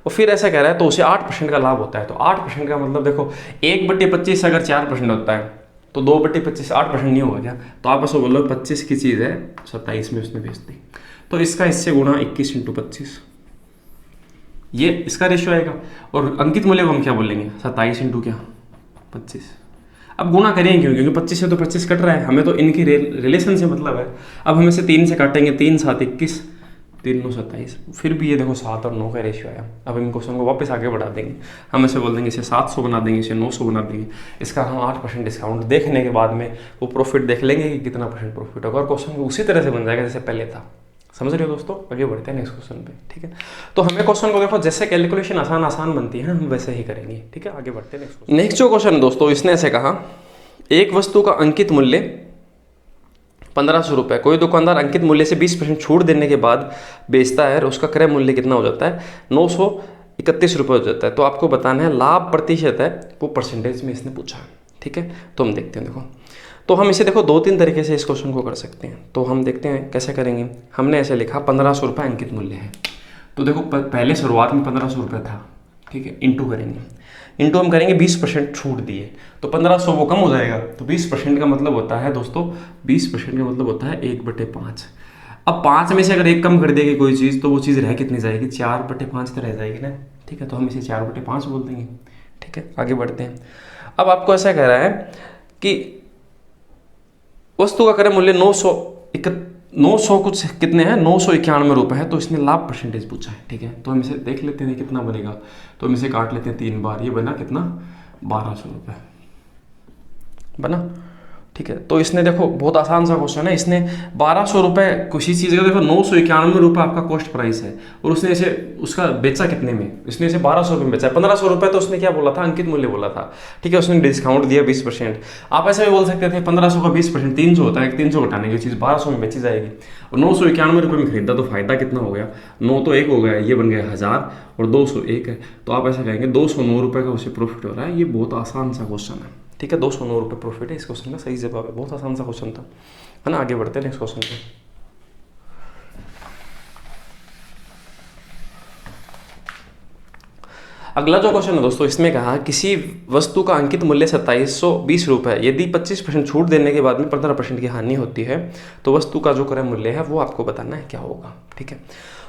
और फिर ऐसा कह रहा है तो उसे 8% का लाभ होता है, तो 8% का मतलब देखो 1/25 अगर 4% होता है तो 2/25 8% नहीं होगा क्या, तो आप ऐसा बोलो 25 की चीज़ है 27 में उसने बेच दी, तो इसका इससे गुणा 21 × 25, ये इसका रेशियो आएगा। और अंकित मूल्य को हम क्या बोलेंगे 27 × क्या 25। अब गुणा करेंगे क्यों, क्योंकि 25 से तो 25 कट रहा है, हमें तो इनकी रिलेशन से मतलब है। अब हम इसे 3 से काटेंगे, 3 7 21, 3 9 27, फिर भी ये देखो 7 और 9 का रेशियो आया। अब इन क्वेश्चन को वापस आगे बढ़ा देंगे, हम इसे बोल देंगे इसे 700 बना देंगे, इसे 900 बना देंगे। इसका हम 8% डिस्काउंट देखने के बाद में वो प्रॉफिट देख लेंगे कि कितना % प्रॉफिट होगा, और क्वेश्चन उसी तरह से बन जाएगा जैसे पहले था। समझ रहे हो दोस्तों। आगे बढ़ते हैं नेक्स्ट क्वेश्चन पे, ठीक है। तो हमें क्वेश्चन को देखो जैसे कैलकुलेशन आसान बनती है हम वैसे ही करेंगे, ठीक है। आगे बढ़ते हैं नेक्स्ट जो क्वेश्चन दोस्तों, इसने ऐसे कहा एक वस्तु का अंकित मूल्य 1500 रुपये, कोई दुकानदार अंकित मूल्य से 20% छूट देने के बाद बेचता है और उसका क्रय मूल्य कितना हो जाता है 931 रुपये हो जाता है। तो आपको बताना है लाभ प्रतिशत है वो परसेंटेज में इसने पूछा है, ठीक है। तो हम देखते हैं, देखो तो हम इसे देखो 2-3 तरीके से इस क्वेश्चन को कर सकते हैं। तो हम देखते हैं कैसे करेंगे। हमने ऐसे लिखा 1500 रुपये अंकित मूल्य है, तो देखो पहले शुरुआत में 1500 रुपये था, ठीक है। इंटू करेंगे, इंटू हम करेंगे 20% छूट दिए तो 1500 वो कम हो जाएगा। तो 20% का मतलब होता है दोस्तों, 20% का मतलब होता है 1/5। अब 5 में से अगर 1 कम कर देगी कोई चीज़ तो वो चीज़ रह कितनी जाएगी 4/5 तो रह जाएगी ना, ठीक है। तो हम इसे 4/5 बोल देंगे, ठीक है। आगे बढ़ते हैं। अब आपको ऐसा कह रहा है कि वस्तु का क्रय मूल्य 900 कुछ कितने हैं 991 रुपये है, तो इसने लाभ परसेंटेज पूछा है, ठीक है। तो हम इसे देख लेते हैं कितना बनेगा, तो हम इसे काट लेते हैं 3 बार, ये बना कितना 1200 रुपये बना, ठीक है। तो इसने देखो बहुत आसान सा क्वेश्चन है, इसने 1200 रुपये किसी चीज़ का देखो 991 रुपये आपका कॉस्ट प्राइस है, और उसने इसे उसका बेचा कितने में, इसने इसे 1200 रुपये में बेचा है। 1500 रुपये तो उसने क्या बोला था अंकित मूल्य बोला था, ठीक है। उसने डिस्काउंट दिया 20%। आप ऐसे भी बोल सकते थे 1500 का 20% 300 होता है, 300 घटाने की चीज़ 1200 में बेची जाएगी, और 991 रुपये में खरीदा तो फायदा कितना हो गया 9 तो 1 हो गया, ये बन गया 1000 और 201 है। तो आप ऐसा कहेंगे 209 रुपये का उसे प्रॉफिट हो रहा है। ये बहुत आसान सा क्वेश्चन है, ठीक है। 209 रुपये प्रॉफिट है, इस क्वेश्चन का सही जवाब है। बहुत आसान सा क्वेश्चन था, है ना। आगे बढ़ते हैं नेक्स्ट क्वेश्चन पे। अगला जो क्वेश्चन है दोस्तों, इसमें कहा किसी वस्तु का अंकित मूल्य 2720 रुपये, यदि 25% छूट देने के बाद में 15% की हानि होती है तो वस्तु का जो क्रय मूल्य है वो आपको बताना है क्या होगा। ठीक है,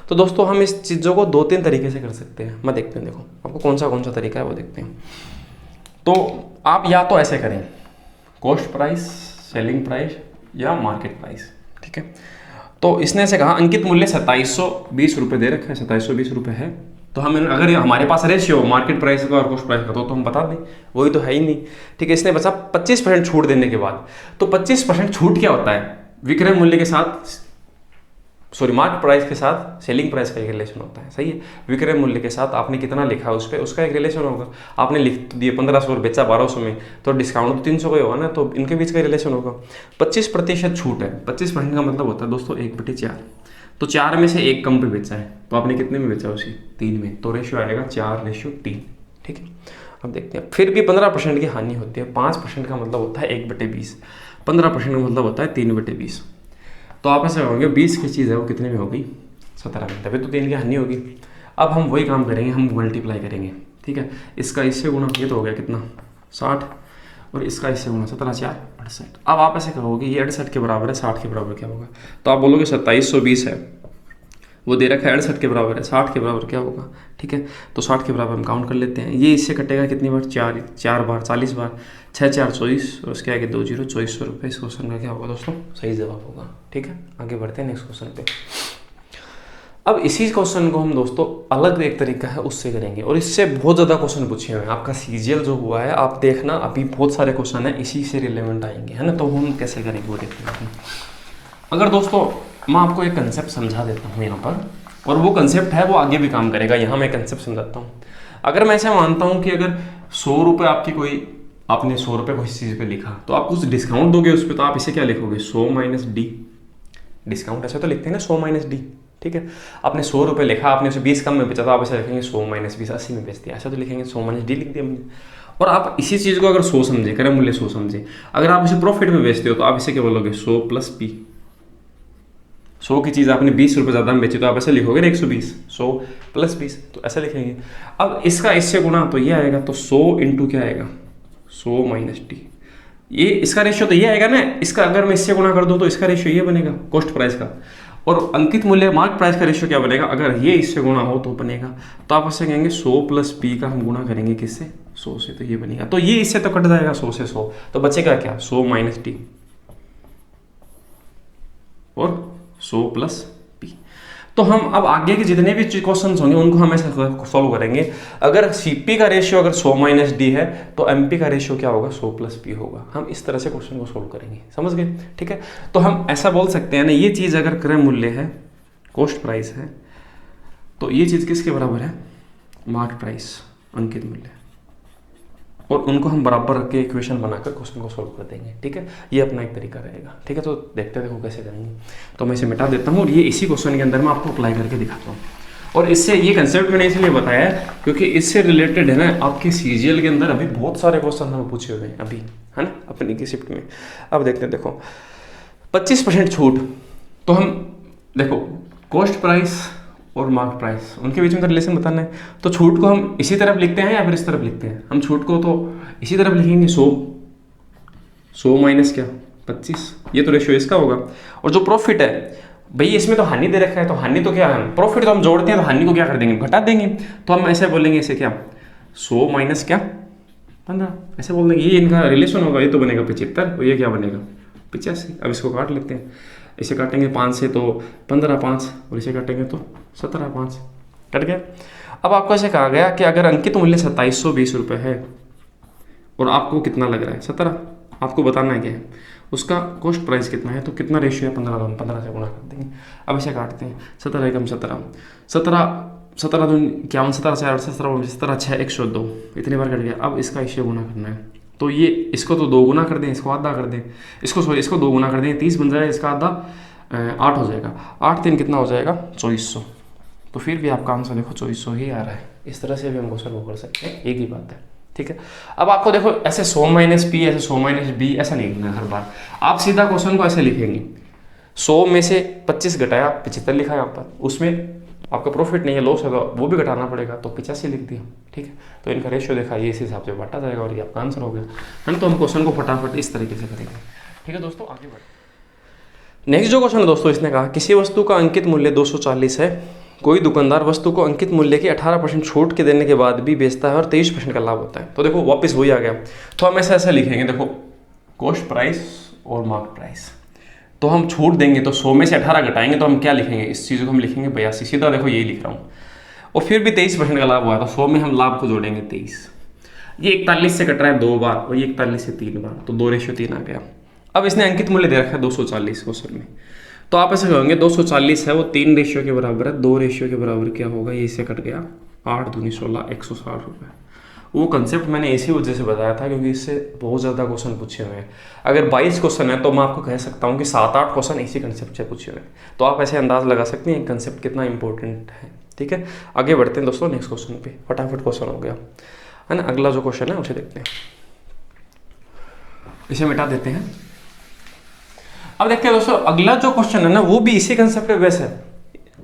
तो दोस्तों हम इस चीज़ों को 2-3 तरीके से कर सकते हैं। मैं देखते हैं, देखो आपको कौन सा तरीका है वो देखते हैं। तो आप या तो ऐसे करें, कॉस्ट प्राइस, सेलिंग प्राइस या मार्केट प्राइस। ठीक है, तो इसने ऐसे कहा अंकित मूल्य 2720 रुपये दे रखा है, 2720 रुपये है, तो हम अगर हमारे पास रेशियो मार्केट प्राइस का और कॉस्ट प्राइस का तो हम बता दें, वही तो है ही नहीं। ठीक है, इसने बचा 25% छूट देने के बाद। तो 25% छूट क्या होता है? विक्रय मूल्य के साथ, सॉरी मार्केट प्राइस के साथ सेलिंग प्राइस का एक रिलेशन होता है। सही है, विक्रय मूल्य के साथ आपने कितना लिखा है उस पर उसका एक रिलेशन होगा। आपने लिख दिए 1500 और बेचा 1200 में, तो डिस्काउंट तो 300 का ही होगा ना, तो इनके बीच का रिलेशन होगा। 25% छूट है, 25% का मतलब होता है दोस्तों 1/4। तो 4 में से 1 कम पे बेचा है, तो आपने कितने में बेचा? उसी 3 में, तो रेशियो आएगा 4:3। ठीक है, अब देखते हैं। फिर भी 15% की हानि होती है। 5% का मतलब होता है 1/20, 15% का मतलब होता है 3/20। तो आप ऐसे होंगे 20 की चीज़ है वो कितने में हो गई? 17 में, तभी तो 3 की हानि होगी। अब हम वही काम करेंगे, हम मल्टीप्लाई करेंगे। ठीक है, इसका इससे गुना, ये तो हो गया कितना 60, और इसका इससे गुना 17 4 68। अब आप ऐसे कहोगे ये 68 के बराबर है, 60 के बराबर क्या होगा? तो आप बोलोगे 2720 है, वो दे रखा है 68 के बराबर है, 60 के बराबर क्या होगा? ठीक है, तो 60 के बराबर हम काउंट कर लेते हैं। ये इससे कटेगा कितनी बार? 4 बार, 40 बार, 6 4 24, और उसके आगे 2 0, 2400 रुपये। इस क्वेश्चन का क्या होगा दोस्तों? सही जवाब होगा। ठीक है, आगे बढ़ते हैं नेक्स्ट क्वेश्चन पे। अब इसी क्वेश्चन को हम दोस्तों अलग एक तरीका है उससे करेंगे, और इससे बहुत ज़्यादा क्वेश्चन पूछे हुए हैं। आपका सीजीएल जो हुआ है, आप देखना अभी बहुत सारे क्वेश्चन है इसी से रिलेवेंट आएंगे, है ना। तो हम कैसे करेंगे वो देखते हैं। अगर दोस्तों मैं आपको एक कंसेप्ट समझा देता हूँ यहाँ पर, और वो कंसेप्ट है वो आगे भी काम करेगा। यहाँ मैं कंसेप्ट समझाता हूँ। अगर मैं ऐसे मानता हूँ कि अगर 100 रुपये आपकी आपने 100 रुपये कोई चीज़ पे लिखा, तो आप कुछ डिस्काउंट दोगे उस पर, तो आप इसे क्या लिखोगे? 100 - D। डिस्काउंट ऐसे तो लिखते हैं ना, 100 - D। ठीक है, आपने 100 रुपये लिखा, आपने उसे 20 कम में बेचा, तो आप ऐसे लिखेंगे 100 - 20 80 में बेच दिया, ऐसा तो लिखेंगे 100 - D लिख दिया हमने। और आप इसी चीज़ को अगर 100 समझे, क्रय मूल्य 100 समझे, अगर आप इसे प्रॉफिट में बेचते हो तो आप इसे क्या बोलोगे? 100 + P। 100 की चीज़ आपने 20 रुपये ज़्यादा में बेची, तो आप ऐसे लिखोगे ना 120, 100 + 20, तो ऐसे लिखेंगे। अब इसका इससे गुना तो ये आएगा, तो 100 × क्या आएगा? 100 - D। ये इसका रेशियो तो ये आएगा ना, इसका अगर मैं इससे गुना कर दूं तो इसका रेशियो ये बनेगा कॉस्ट प्राइस का, और अंकित मूल्य मार्केट प्राइस का रेशियो क्या बनेगा? अगर ये इससे गुना हो तो बनेगा। तो आप ऐसे कहेंगे 100 + P का हम गुना करेंगे किससे? 100 से, तो ये बनेगा। तो ये इससे तो कट जाएगा 100 से 100, तो बचेगा क्या? 100 - D और 100 + P। तो हम अब आगे के जितने भी क्वेश्चन होंगे उनको हम ऐसे सॉल्व करेंगे। अगर CP का रेशियो अगर 100 - D है, तो MP का रेशियो क्या होगा? 100 + P होगा। हम इस तरह से क्वेश्चन को सोल्व करेंगे, समझ गए? ठीक है, तो हम ऐसा बोल सकते हैं ना, ये चीज़ अगर क्रय मूल्य है, कॉस्ट प्राइस है, तो ये चीज़ किसके बराबर है? मार्केट प्राइस, अंकित मूल्य, और उनको हम बराबर रख के इक्वेशन बनाकर क्वेश्चन को सोल्व कर देंगे। ठीक है, ये अपना एक तरीका रहेगा। ठीक है, तो देखते देखो कैसे करेंगे। तो मैं इसे मिटा देता हूँ, और ये इसी क्वेश्चन के अंदर मैं आपको अप्लाई करके दिखाता हूँ। और इससे ये कंसेप्ट मैंने इसलिए बताया है क्योंकि इससे रिलेटेड है ना, आपके सीजीएल के अंदर अभी बहुत सारे क्वेश्चन हमें पूछे हुए हैं अभी, है ना, अपनी की शिफ्ट में। अब देखते हैं, देखो 25% छूट, तो हम देखो कॉस्ट प्राइस और मार्केट प्राइस, उनके बीच में तो रिलेशन बताना है। तो छूट को हम इसी तरफ लिखते हैं या फिर इस तरफ लिखते हैं? हम छूट को तो इसी तरफ लिखेंगे, 100 माइनस क्या 25, ये तो रेशियो इसका होगा। और जो प्रॉफिट है भाई, इसमें तो हानि दे रखा है, तो हानि तो क्या है, प्रॉफिट तो हम जोड़ते हैं, तो हानि को क्या कर देंगे? घटा देंगे। तो हम ऐसे बोलेंगे इसे क्या, 100 माइनस क्या 15, ऐसे बोल देंगे। ये इनका रिलेशन होगा, ये तो बनेगा 75 और ये क्या बनेगा 85। अब इसको काट लेते हैं, इसे काटेंगे 5 से तो 15 5, और इसे काटेंगे तो 17 5, कट गया। अब आपको ऐसे कहा गया कि अगर अंकित मूल्य 2720 रुपये है और आपको कितना लग रहा है 17, आपको बताना है क्या है उसका कॉस्ट प्राइस कितना है, तो कितना रेशियो है 15 2, 15 से गुणा कर देंगे। अब इसे काटते हैं, 17 एकम 17, 17 2 51, 17 4 17 17 6 102, इतनी बार कट गया। अब इसका इसे गुना करना है, तो ये इसको तो 2 गुना कर दें, इसको आधा कर दें, इसको 2 गुना कर दें, 30 बन जाएगा, इसका आधा 8 हो जाएगा, 8 3 कितना हो जाएगा 2400। तो फिर भी आपका आंसर देखो 2400 ही आ रहा है। इस तरह से भी हम क्वेश्चन को कर सकते हैं, एक ही बात है। ठीक है, अब आपको देखो ऐसे 100 माइनस पी, ऐसे 100 माइनस बी, ऐसा नहीं लिखना हर बार। आप सीधा क्वेश्चन को ऐसे लिखेंगे, 100 में से 25 घटाया 75 लिखा है यहाँ पर, उसमें आपका प्रॉफिट नहीं है, लॉस है, तो वो भी घटाना पड़ेगा, तो 85 लिख दिया। ठीक है, तो इनका रेशियो देखा, ये इस हिसाब से बांटा जाएगा और ये आपका आंसर हो गया है ना। तो हम क्वेश्चन को फटाफट इस तरीके से करेंगे। ठीक है दोस्तों, आगे बढ़े। नेक्स्ट जो क्वेश्चन है दोस्तों, इसने कहा किसी वस्तु का अंकित मूल्य 240 है, कोई दुकानदार वस्तु को अंकित मूल्य की 18% छूट के देने के बाद भी बेचता है और 23% का लाभ होता है। तो देखो वापस वही आ गया, तो हम ऐसा लिखेंगे, देखो कॉस्ट प्राइस और मार्केट प्राइस, तो हम छूट देंगे तो 100 में से 18 घटाएंगे तो हम क्या लिखेंगे, इस चीज़ को हम लिखेंगे 82, सीधा देखो यही लिख रहा हूँ। और फिर भी 23% का लाभ हुआ, तो 100 में हम लाभ को जोड़ेंगे 23। ये 41 से कट रहा है 2 बार और ये 41 से 3 बार, तो 2:3 आ गया। अब इसने अंकित मूल्य दे रखा है 240 क्वेश्चन में, तो आप ऐसे कहोगे 240 है वो 3 रेशियो के बराबर है, 2 रेशियो के बराबर क्या होगा, ये इससे कट गया 8 दूनी 16, 160 रुपये। वो कंसेप्ट मैंने इसी वजह से बताया था क्योंकि इससे बहुत ज़्यादा क्वेश्चन पूछे हुए हैं। अगर 22 क्वेश्चन है तो मैं आपको कह सकता हूँ कि 7-8 क्वेश्चन इसी कंसेप्ट से पूछे हुए हैं, तो आप ऐसे अंदाज लगा सकते हैं कंसेप्ट कितना इंपॉर्टेंट है। ठीक है, आगे बढ़ते हैं दोस्तों नेक्स्ट क्वेश्चन पे, फटाफट क्वेश्चन हो गया है ना। अगला जो क्वेश्चन है उसे देखते हैं, इसे मिटा देते हैं। अब देखते हैं दोस्तों, अगला जो क्वेश्चन है ना वो भी इसी कंसेप्ट पे बेस है।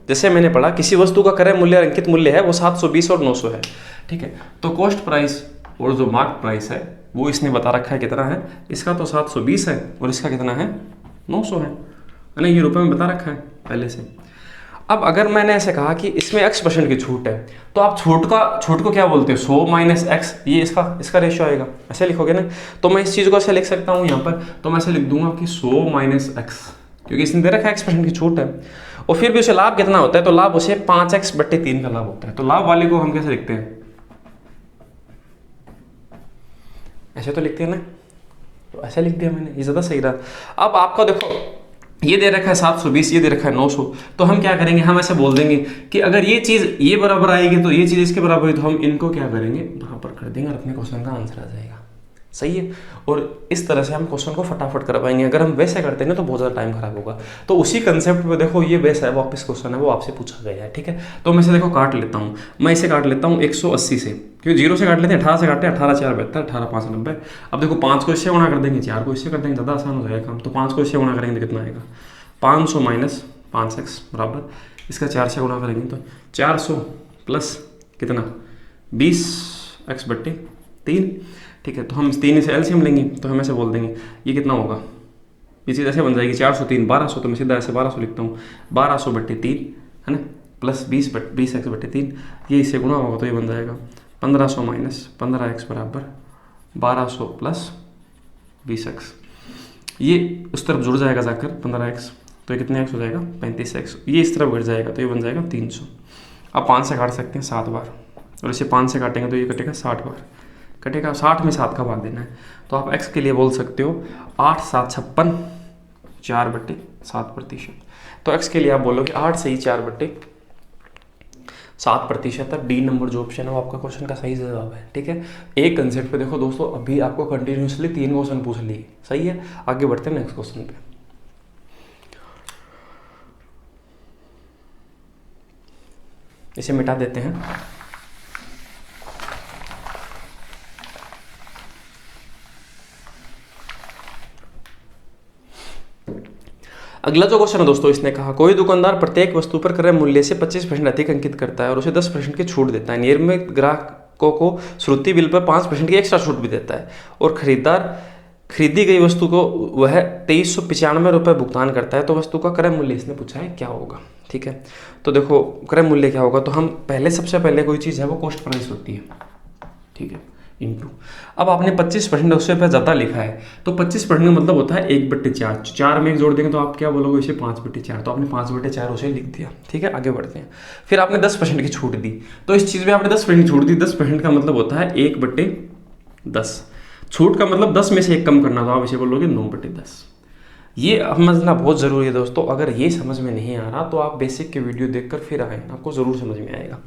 जैसे मैंने पढ़ा किसी वस्तु का क्रय मूल्य अंकित मूल्य है वो 720 और 900 है। ठीक है, तो कॉस्ट प्राइस और जो मार्केट प्राइस है वो इसने बता रखा है कितना है, इसका तो 720 है और इसका कितना है 900 है ना, ये रुपए में बता रखा है पहले से। अब अगर मैंने ऐसे कहा कि इसमें x% की छूट है, तो आप छूट को क्या बोलते हैं, 100 माइनस x, ये इसका रेशियो आएगा, ऐसे लिखोगे ना। तो मैं इस चीज़ को ऐसे लिख सकता हूँ यहाँ पर, तो मैं ऐसे लिख दूंगा कि 100 माइनस x, क्योंकि इसने दे रखा है x% की छूट है। और फिर भी उसे लाभ कितना होता है, तो लाभ उसे 5x/3 का लाभ होता है। तो लाभ वाले को हम कैसे लिखते हैं, ऐसे तो लिखते हैं ना, तो ऐसे लिख दिया मैंने, ये ज़्यादा सही रहा। अब आपका देखो ये दे रखा है 720, ये दे रखा है 900, तो हम क्या करेंगे, हम ऐसे बोल देंगे कि अगर ये चीज़ ये बराबर आएगी तो ये चीज़ इसके बराबर है, तो हम इनको क्या करेंगे बराबर कर देंगे और अपने क्वेश्चन का आंसर आ जाएगा। सही है, और इस तरह से हम क्वेश्चन को फटाफट कर पाएंगे। अगर हम वैसे करते हैं ना तो बहुत ज़्यादा टाइम खराब होगा। तो उसी कंसेप्ट पे देखो ये वैसा है, वापस क्वेश्चन है वो आपसे पूछा गया है। ठीक है, तो मैं इसे देखो काट लेता हूँ, मैं इसे काट लेता हूँ 180 से, क्योंकि 0 से काट लेते हैं, 18 से काटते हैं, 18 4 72, 18 5 90। अब देखो 5 को इससे गुणा कर देंगे, 4 को इससे कर देंगे, ज़्यादा आसान हो जाएगा काम। तो 5 को इससे गुणा करेंगे तो कितना आएगा, 500 माइनस 5x बराबर, इसका 4 से गुणा करेंगे तो 400 प्लस कितना 20x/3। ठीक है, तो हम 3 से एलसीएम लेंगे, तो हम ऐसे बोल देंगे ये कितना होगा, ये चीज़ ऐसे बन जाएगी 403 1200, तो मैं सीधा ऐसे 1200 लिखता हूँ, 1200/3 है ना, प्लस 20x/3, ये इससे गुणा होगा तो ये बन जाएगा 1500 माइनस 15x बराबर 1200 प्लस 20x। ये उस तरफ जुड़ जाएगा जाकर 15x, तो ये कितने x हो जाएगा 35x। ये इस तरफ घट जाएगा तो ये बन जाएगा 300। अब 5 से काट सकते हैं 7 बार, और इसे 5 से काटेंगे तो ये कटेगा 60 बार, कटेगा 60 में 7 का भाग देना है। तो आप x के लिए बोल सकते हो 8 7 56 4/7%। तो x के लिए आप बोलोगे 8 से ही 4/7% है। डी नंबर जो ऑप्शन है वो आपका क्वेश्चन का सही जवाब है। ठीक है, एक कंसेप्ट पे देखो दोस्तों, अभी आपको कंटिन्यूसली 3 क्वेश्चन पूछ लिए। सही है, आगे बढ़ते हैं नेक्स्ट क्वेश्चन पे। इसे मिटा देते हैं। अगला जो क्वेश्चन है दोस्तों, इसने कहा कोई दुकानदार प्रत्येक वस्तु पर क्रय मूल्य से 25% अधिक अंकित करता है और उसे 10% की छूट देता है। नियमित ग्राहकों को श्रुति बिल पर 5% की एक्स्ट्रा छूट भी देता है और खरीदार खरीदी गई वस्तु को वह 2395 रुपये भुगतान करता है। तो वस्तु का क्रय मूल्य इसने पूछा है क्या होगा। ठीक है, तो देखो क्रय मूल्य क्या होगा, तो हम सबसे पहले कोई चीज़ है वो कॉस्ट प्राइस होती है। ठीक है, इंटू, अब आपने 25% उससे पे ज़्यादा लिखा है, तो 25% का मतलब होता है 1/4। 4 में 1 जोड़ देंगे तो आप क्या बोलोगे, इसे 5/4, तो आपने 5/4 उसे लिख दिया। ठीक है, आगे बढ़ते हैं। फिर आपने 10% की छूट दी, तो इस चीज़ में आपने 10% की छूट दी। 10% का मतलब होता है 1/10। छूट का मतलब 10 में से 1 कम करना, तो आप इसे बोलोगे 9/10। ये समझना बहुत ज़रूरी है दोस्तों। अगर ये समझ में नहीं आ रहा तो आप बेसिक के वीडियो देखकर फिर आएँ, आपको ज़रूर समझ में आएगा।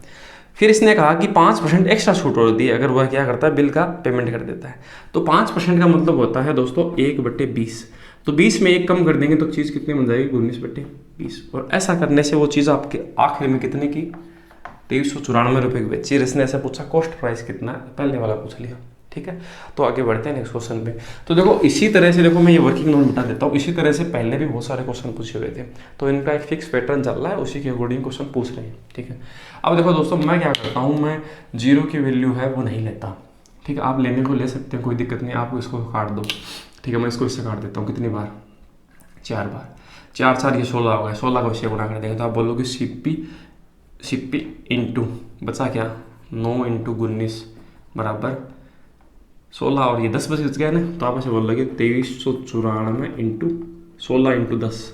फिर इसने कहा कि 5% एक्स्ट्रा छूट और दी अगर वह क्या करता है, बिल का पेमेंट कर देता है। तो 5% का मतलब होता है दोस्तों 1/20। तो 20 में 1 कम कर देंगे तो चीज़ कितनी बन जाएगी, 19/20। और ऐसा करने से वो चीज़ आपके आखिर में कितने की 2394 रुपये की बची। इसने ऐसा पूछा कॉस्ट प्राइस कितना है, पहले वाला पूछ लिया। ठीक है। तो आगे बढ़ते हैं नेक्स्ट क्वेश्चन पे। तो देखो इसी तरह से, देखो मैं ये वर्किंग नोट बता देता हूँ, इसी तरह से पहले भी बहुत सारे क्वेश्चन पूछे हुए थे, तो इनका एक फिक्स पैटर्न चल रहा है, उसी के अकॉर्डिंग क्वेश्चन पूछ रहे हैं, ठीक है। अब देखो दोस्तों, मैं क्या करता हूँ, मैं जीरो की वैल्यू है वो नहीं लेता, ठीक है। आप लेने को ले सकते हैं, कोई दिक्कत नहीं, आप इसको काट दो, ठीक है। मैं इसको इससे काट देता हूँ, कितनी बार, 4 बार, 4 4 ये 16 हो गया, 16 को इससे गुणा कर देंगे तो आप बोलोगे सिप्पी इंटू बचा क्या 9 इंटू 19 बराबर 16, और ये 10 बच गया ना, तो आप ऐसे बोल रहे 2394 इंटू 16 इंटू 10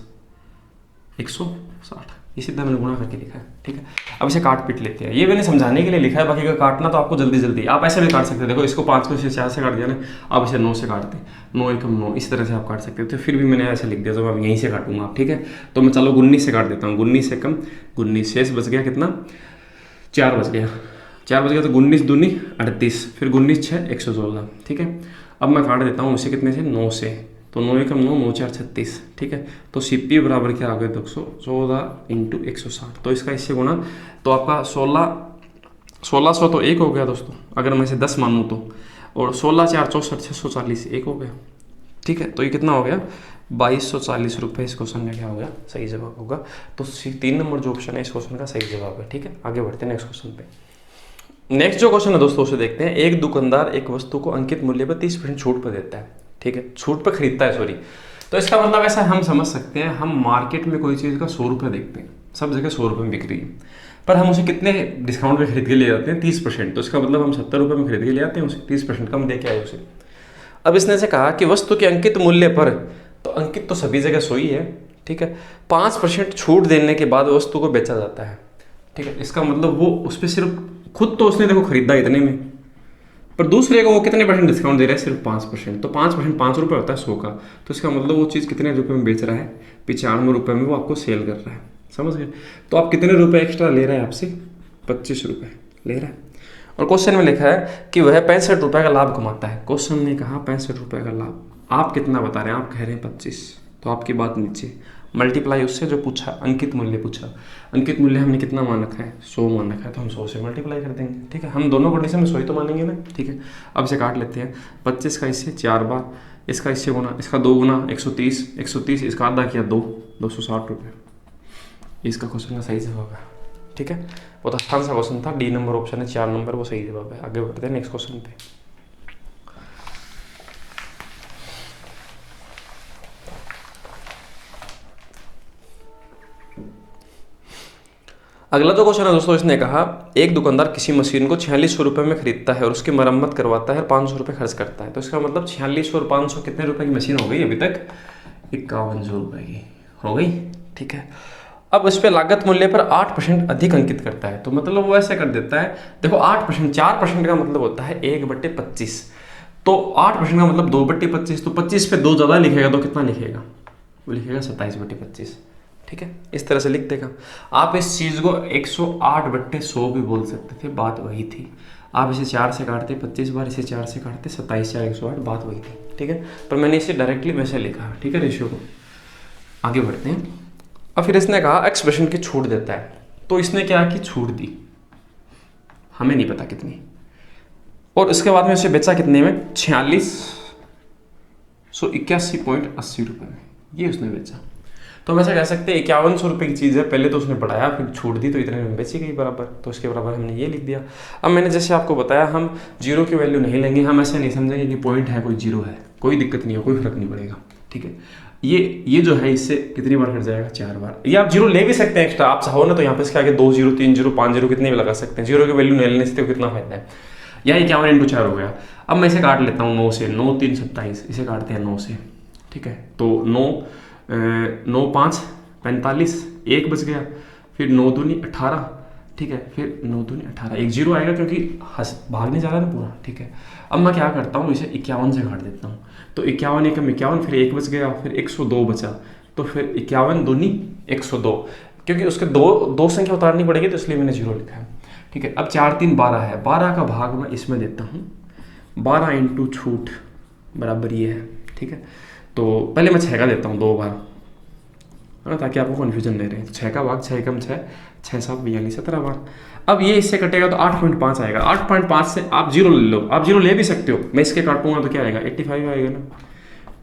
160, ये सीधा मैंने गुणा करके लिखा है, ठीक है। अब इसे काट पीट लेते हैं, ये मैंने समझाने के लिए लिखा है, बाकी का काटना तो आपको जल्दी जल्दी, आप ऐसे भी काट सकते हैं। देखो इसको 5 को इसे 4 से काट दिया ना, आप इसे 9 से काटते हैं, 9 एकम 9, इस तरह से आप काट सकते हो। तो फिर भी मैंने ऐसे लिख दिया, तो मैं यहीं से काटूंगा आप, ठीक है। तो मैं चलो 19 से काट देता हूँ, 19 एकम 19, शेष बच गया कितना, 4 बच गया, 4 बच गया, तो 19 दूनी 38, फिर 19 6 116, ठीक है। अब मैं काट देता हूँ उसे कितने से, 9 से, तो 9 एकम 9, 9 4 36, ठीक है। तो सीपी बराबर क्या आ गया, 214 इंटू 160, तो इसका इससे गुणा, तो आपका 1600 तो 1 हो गया दोस्तों, अगर मैं इसे 10 मानूँ तो, और 16 4 64 640 1 हो गया, ठीक है। तो ये कितना हो गया, 2240 रुपये इस क्वेश्चन का क्या होगा, सही जवाब होगा। तो 3 नंबर जो ऑप्शन है इस क्वेश्चन का सही जवाब है, ठीक है। आगे बढ़ते हैं नेक्स्ट क्वेश्चन पे। नेक्स्ट जो क्वेश्चन है दोस्तों उसे देखते हैं। एक दुकानदार एक वस्तु को अंकित मूल्य पर 30% छूट पर देता है, ठीक है, छूट पर खरीदता है, सॉरी। तो इसका मतलब ऐसा हम समझ सकते हैं, हम मार्केट में कोई चीज़ का 100 रुपये देखते हैं, सब जगह 100 रुपये में बिक रही है, पर हम उसे कितने डिस्काउंट पे खरीद के ले जाते हैं, 30%। तो इसका मतलब हम 70 रुपये में खरीद के ले आते हैं, उसे 30% कम दे के आए उसे। अब इसने से कहा कि वस्तु के अंकित मूल्य पर, तो अंकित तो सभी जगह 100 ही है, ठीक है, 5% छूट देने के बाद वस्तु को बेचा जाता है, ठीक है। इसका मतलब वो उस पर सिर्फ खुद तो उसने देखो खरीदा इतने में, पर दूसरे को वो कितने परसेंट डिस्काउंट दे रहा है, सिर्फ 5%। तो 5% 5 रुपये होता है 100 का, तो इसका मतलब वो चीज़ कितने रुपए में बेच रहा है, 95 रुपये में वो आपको सेल कर रहा है, समझ गए। तो आप कितने रुपए एक्स्ट्रा ले रहे हैं आपसे, 25 रुपये ले रहा है। और क्वेश्चन में लिखा है कि वह 65 रुपये का लाभ कमाता है। क्वेश्चन ने कहा 65 रुपये का लाभ, आप कितना बता रहे हैं, आप कह रहे हैं 25, तो आपकी बात नीचे मल्टीप्लाई उससे जो पूछा, अंकित मूल्य पूछा, अंकित मूल्य हमने कितना मान रखा है, 100 मान रखा है, तो हम 100 से मल्टीप्लाई कर देंगे, ठीक है। हम दोनों कंडीशन में 100 ही तो मानेंगे ना, ठीक है। अब इसे काट लेते हैं, 25 का इससे 4 बार, इसका इससे गुना, इसका 2 गुना 130, 130 इसका आधा किया 2, 260 रुपये, इसका क्वेश्चन का सही जवाब है, ठीक है। बहुत आसान सा क्वेश्चन था, डी नंबर ऑप्शन है, 4 नंबर वो सही जवाब है। आगे बढ़ते हैं नेक्स्ट क्वेश्चन पे। अगला जो क्वेश्चन है दोस्तों, इसने कहा एक दुकानदार किसी मशीन को 4600 रुपये में खरीदता है और उसकी मरम्मत करवाता है और 500 रुपये खर्च करता है। तो इसका मतलब 4600 और 500 कितने रुपए की मशीन हो गई अभी तक, 5100 रुपये की हो गई, ठीक है। अब इस पर लागत मूल्य पर 8% अधिक अंकित करता है, तो मतलब वो ऐसे कर देता है, देखो 8%, 4% का मतलब होता है 1/25, तो 8% का मतलब 2/25, तो 25 पे 2 ज़्यादा लिखेगा तो कितना लिखेगा, वो लिखेगा 27/25, ठीक है। इस तरह से लिख देगा। आप इस चीज़ को 108/100 भी बोल सकते थे, बात वही थी। आप इसे 4 से काटते 25 बार, इसे 4 से काटते 27 4 108, बात वही थी, ठीक है। पर मैंने इसे डायरेक्टली वैसे लिखा, ठीक है, रेशियो को। आगे बढ़ते हैं। अब फिर इसने कहा एक्सप्रेशन की छूट देता है, तो इसने क्या की छूट दी, हमें नहीं पता कितनी, और इसके बाद में उसे बेचा कितने में, 4681.80 रुपये में, ये उसने बेचा। तो हम ऐसा कह सकते हैं 5100 रुपये की चीज़ है, पहले तो उसने बढ़ाया फिर छूट दी, तो इतने में बेची गई बराबर, तो इसके बराबर हमने ये लिख दिया। अब मैंने जैसे आपको बताया, हम जीरो की वैल्यू नहीं लेंगे, हम ऐसे नहीं समझेंगे कि पॉइंट है कोई जीरो है, कोई दिक्कत नहीं है, कोई फर्क नहीं पड़ेगा, ठीक है। ये जो है इससे कितनी बार कट जाएगा, 4 बार। ये आप जीरो ले भी सकते हैं एक्स्ट्रा, आप चाहो ना तो यहाँ पे इसके आगे 2 0 3 0 5 0 कितने भी लगा सकते हैं, जीरो की वैल्यू नहीं लेने से कितना फायदा है। या 51 × 4 हो गया। अब मैं इसे काट लेता हूँ 9 से, 9 3 27, इसे काटते हैं 9 से, ठीक है। तो 9 5 45, 1 बच गया, फिर 9 दूनी 18, ठीक है, फिर 9 दूनी 18, एक जीरो आएगा क्योंकि भागने जा रहा है ना पूरा, ठीक है। अब मैं क्या करता हूँ, इसे 51 से काट देता हूँ, तो 51 एकम 51, फिर 1 बच गया, फिर 102 बचा, तो फिर 51 दूनी 102, क्योंकि उसके दो संख्या उतारनी पड़ेगी, तो इसलिए मैंने जीरो लिखा है, ठीक है। अब 4 3 12 है, 12 का भाग मैं इसमें देता हूँ, 12 इंटू छूट बराबर ये है, ठीक है। तो पहले मैं 6 का देता हूँ 2 बार, है ना, ताकि आपको कन्फ्यूजन नहीं रहे। तो 6 का भाग 6 कम 6, 6 7 42 17 बार। अब ये इससे कटेगा तो 8.5 आएगा। 8.5 से आप जीरो ले लो, आप जीरो ले भी सकते हो, मैं इसके काटूंगा तो क्या आएगा 85 आएगा ना।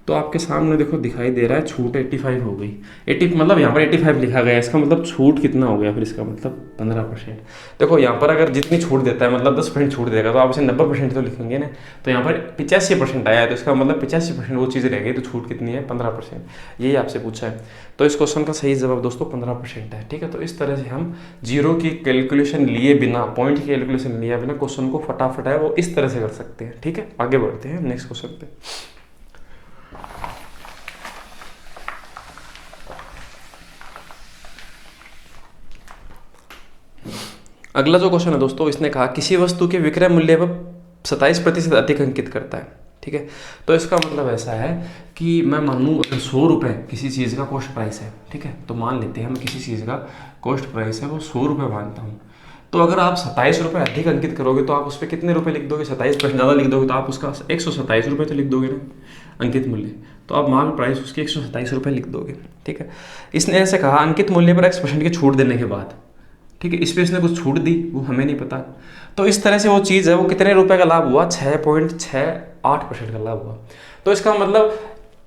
तो आपके सामने देखो दिखाई दे रहा है छूट 85 हो गई। 80 मतलब यहाँ पर 85 लिखा गया है, इसका मतलब छूट कितना हो गया फिर, इसका मतलब 15%। देखो यहाँ पर अगर जितनी छूट देता है मतलब 10% छूट देगा तो आप इसे 90% तो लिखेंगे ना। तो यहाँ पर 85% आया है तो इसका मतलब 85% वो चीज़ रह गई, तो छूट कितनी है 15%। यही आपसे पूछा है। तो इस क्वेश्चन का सही जवाब दोस्तों 15% है। ठीक है, तो इस तरह से हम जीरो की कैलकुलेशन लिए बिना, पॉइंट की कैलकुलेशन लिए बिना क्वेश्चन को फटाफट है वो इस तरह से कर सकते हैं। ठीक है, आगे बढ़ते हैं नेक्स्ट क्वेश्चन पे। अगला जो क्वेश्चन है दोस्तों, इसने कहा किसी वस्तु के विक्रय मूल्य पर 27% अधिक अंकित करता है। ठीक है, तो इसका मतलब ऐसा है कि मैं मानूँ अगर 100 रुपये किसी चीज़ का कॉस्ट प्राइस है, ठीक है, तो मान लेते हैं मैं किसी चीज़ का कॉस्ट प्राइस है वो 100 रुपये मानता हूँ। तो अगर आप 27 रुपये अधिक अंकित करोगे तो आप उस पर कितने रुपये लिख दोगे, 27% ज़्यादा लिख दोगे तो आप उसका 127 रुपये तो लिख दोगे ना अंकित मूल्य। तो आप माल प्राइस उसके 127 रुपये लिख दोगे। ठीक है, इसने ऐसे कहा अंकित मूल्य पर X% की छूट देने के बाद। ठीक है, इस पर इसने कुछ छूट दी वो हमें नहीं पता। तो इस तरह से वो चीज़ है वो कितने रुपए का लाभ हुआ, 6.68% का लाभ हुआ। तो इसका मतलब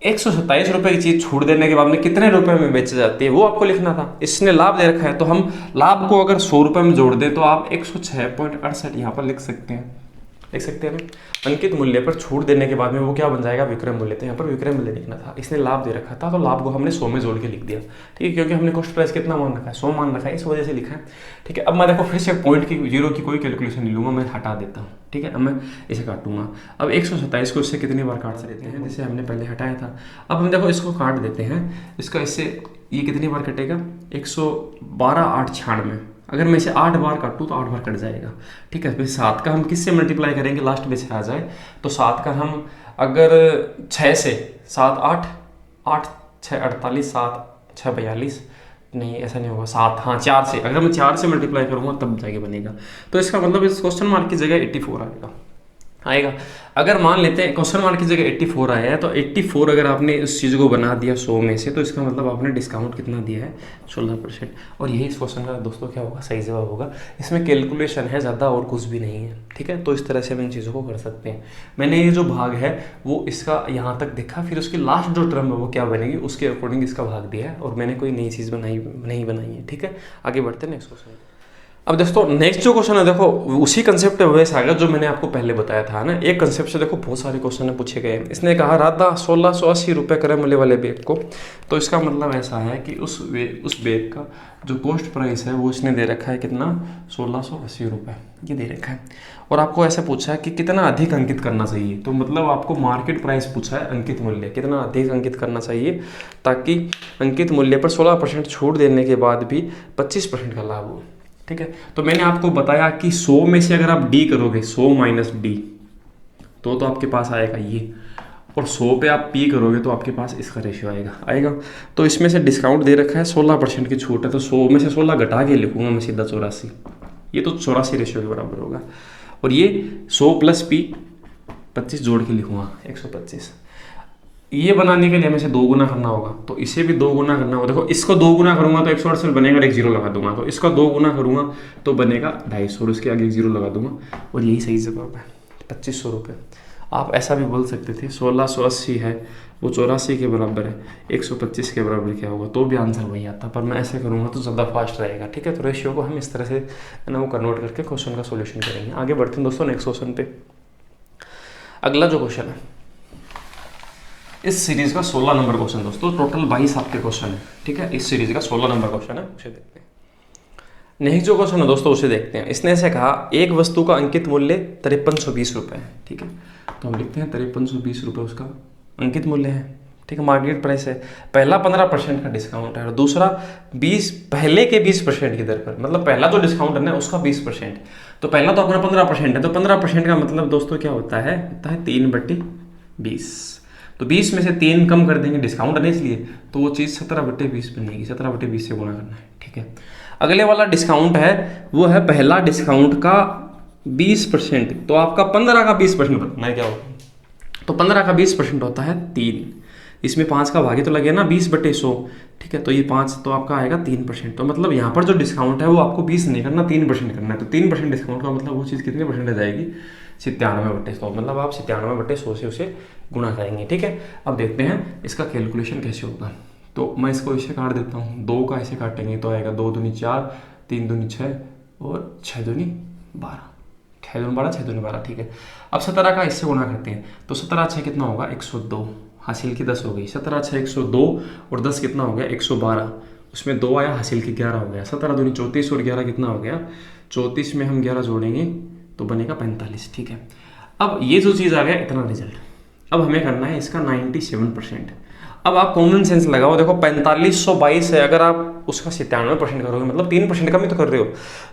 127 रुपये की चीज़ छूट देने के बाद में कितने रुपए में बेची जाती है वो आपको लिखना था। इसने लाभ दे रखा है तो हम लाभ को अगर 100 रुपये में जोड़ दें तो आप 106.68 यहाँ पर लिख सकते हैं, लिख सकते हैं ना। अंकित मूल्य पर छूट देने के बाद में वो क्या बन जाएगा, विक्रय मूल्य। तो यहाँ पर विक्रय मूल्य लिखना था, इसने लाभ दे रखा था तो लाभ को हमने 100 में जोड़ के लिख दिया। ठीक है, क्योंकि हमने कॉस्ट प्राइस कितना मान रखा है, 100 मान रखा है, इस वजह से लिखा है। ठीक है, अब मैं देखो फिर से पॉइंट की जीरो की कोई कैलकुलेशन नहीं लूँगा, मैं हटा देता हूँ। ठीक है, अब मैं इसे काटूंगा। अब 127 को इससे कितनी बार काट सकते हैं, जैसे हमने पहले हटाया था। अब हम देखो इसको काट देते हैं, इसका इससे ये कितनी बार कटेगा 112 8 96। अगर मैं इसे 8 बार काटूँ तो 8 बार कट जाएगा। ठीक है, फिर 7 का हम किससे मल्टीप्लाई करेंगे, लास्ट में 6 आ जाए तो 7 का हम अगर 6 से 7 8 8 6 48 7 6 42, नहीं ऐसा नहीं होगा 7, हाँ 4 से, अगर मैं 4 से मल्टीप्लाई करूँगा तब जाके बनेगा। तो इसका मतलब इस क्वेश्चन मार्क की जगह 84 आएगा। अगर मान लेते हैं क्वेश्चन मार्क की जगह 84 आया है तो 84 अगर आपने इस चीज़ को बना दिया 100 में से तो इसका मतलब आपने डिस्काउंट कितना दिया है 16%। और यही इस क्वेश्चन का दोस्तों क्या होगा, सही जवाब होगा। इसमें कैलकुलेशन है ज़्यादा और कुछ भी नहीं है। ठीक है, तो इस तरह से हम इन चीज़ों को कर सकते हैं। मैंने ये जो भाग है वो इसका यहाँ तक देखा, फिर उसकी लास्ट जो टर्म है वो क्या बनेगी उसके अकॉर्डिंग इसका भाग दिया है और मैंने कोई नई चीज़ नहीं बनाई है। ठीक है, आगे बढ़ते हैं नेक्स्ट क्वेश्चन। अब दोस्तों नेक्स्ट जो क्वेश्चन है देखो उसी कंसेप्ट वैसे आ गया जो मैंने आपको पहले बताया था ना। एक कंसेप्ट से देखो बहुत सारे क्वेश्चन पूछे गए हैं। इसने कहा राधा 1680 रुपये क्रय मूल्य वाले बैग को, तो इसका मतलब ऐसा है कि उस बैग का जो कॉस्ट प्राइस है वो इसने दे रखा है कितना 1680 रुपये, ये दे रखा है। और आपको ऐसा पूछा है कि कितना अधिक अंकित करना चाहिए, तो मतलब आपको मार्केट प्राइस पूछा है, अंकित मूल्य कितना अधिक अंकित करना चाहिए ताकि अंकित मूल्य पर 16% छूट देने के बाद भी 25% का लाभ हो। ठीक है, तो मैंने आपको बताया कि 100 में से अगर आप डी करोगे 100 माइनस डी तो आपके पास आएगा ये, और 100 पे आप पी करोगे तो आपके पास इसका रेशियो आएगा। तो इसमें से डिस्काउंट दे रखा है 16% की छूट है, तो 100 में से 16 घटा के लिखूंगा मैं सीधा 84, ये तो 84 रेशियो के बराबर होगा। और ये 100 प्लस पी 25 जोड़ के लिखूंगा 125। ये बनाने के लिए हमें इसे 2 गुना करना होगा, तो इसे भी 2 गुना करना होगा। देखो इसको 2 गुना करूंगा तो 168 बनेगा और एक जीरो लगा दूंगा, तो इसका 2 गुना करूंगा तो बनेगा 250 और इसके आगे एक जीरो लगा दूंगा और यही सही जवाब है 2500 रुपये। आप ऐसा भी बोल सकते थे 1680 है वो 84 के बराबर है, 125 के बराबर क्या होगा, तो भी आंसर वही आता। पर मैं ऐसे करूँगा तो ज़्यादा फास्ट रहेगा। ठीक है, तो रेशियो को हम इस तरह से ना वो कन्वर्ट करके क्वेश्चन का सोल्यूशन करेंगे। आगे बढ़ते हैं दोस्तों नेक्स्ट क्वेश्चन पे। अगला जो क्वेश्चन है इस सीरीज का 16 नंबर क्वेश्चन दोस्तों, टोटल 22 आपके क्वेश्चन है। ठीक है, इस सीरीज का 16 नंबर क्वेश्चन है, उसे देखते हैं। नेक्स्ट जो क्वेश्चन है दोस्तों उसे देखते हैं। इसने ऐसे कहा एक वस्तु का अंकित मूल्य 5320 रुपये है। ठीक है, तो हम लिखते हैं 5320 रुपये उसका अंकित मूल्य है। ठीक है, मार्केट प्राइस है। पहला 15% का डिस्काउंट है और दूसरा 20 पहले के 20% की दर पर, मतलब पहला जो डिस्काउंट है ना उसका 20%। तो पहला तो अपना 15% है, तो 15% का मतलब दोस्तों क्या होता है 3/20। तो 20 में से 3 कम कर देंगे, डिस्काउंट है इसलिए, तो वो चीज़ 17/20 बनेगी। 17/20 से गुणा करना है। ठीक है, अगले वाला डिस्काउंट है वो है पहला डिस्काउंट का 20%, तो आपका 15 का 20% बनना है क्या होगा, तो 15 का 20% होता है 3। इसमें 5 का भागी तो लगे ना 20/100, ठीक है। तो ये 5 तो आपका आएगा 3%। तो मतलब यहाँ पर जो डिस्काउंट है वो आपको 20 नहीं करना, 3% करना है। तो 3% डिस्काउंट का मतलब वो चीज़ कितने परसेंटेज आएगी, 97/100। मतलब आप 97/100 से उसे गुणा करेंगे, ठीक है। अब देखते हैं इसका कैलकुलेशन कैसे होगा। तो मैं इसको इसे काट देता हूँ, 2 का ऐसे काटेंगे तो आएगा 2 दूनी 4, 3 दूनी 6 और 6 दूनी 12, 6 दूनी 12, 6 दूनी 12, ठीक है। अब 17 का इससे गुणा करते हैं तो 17 6 कितना होगा 102, हासिल की 10 हो गई। 17 6 102 और 10 कितना हो गया 112, उसमें 2 आया, हासिल की 11 हो गया। 17 दूनी 34 और 11 कितना हो गया 34 में हम 11 जोड़ेंगे तो बनेगा 45, ठीक है। अब ये जो चीज़ आ गया इतना रिजल्ट, अब हमें करना है इसका 97%। अब आप कॉमन सेंस लगाओ, देखो 4522 है, अगर आप उसका 97% करोगे मतलब 3% कम ही तो कर रहे हो,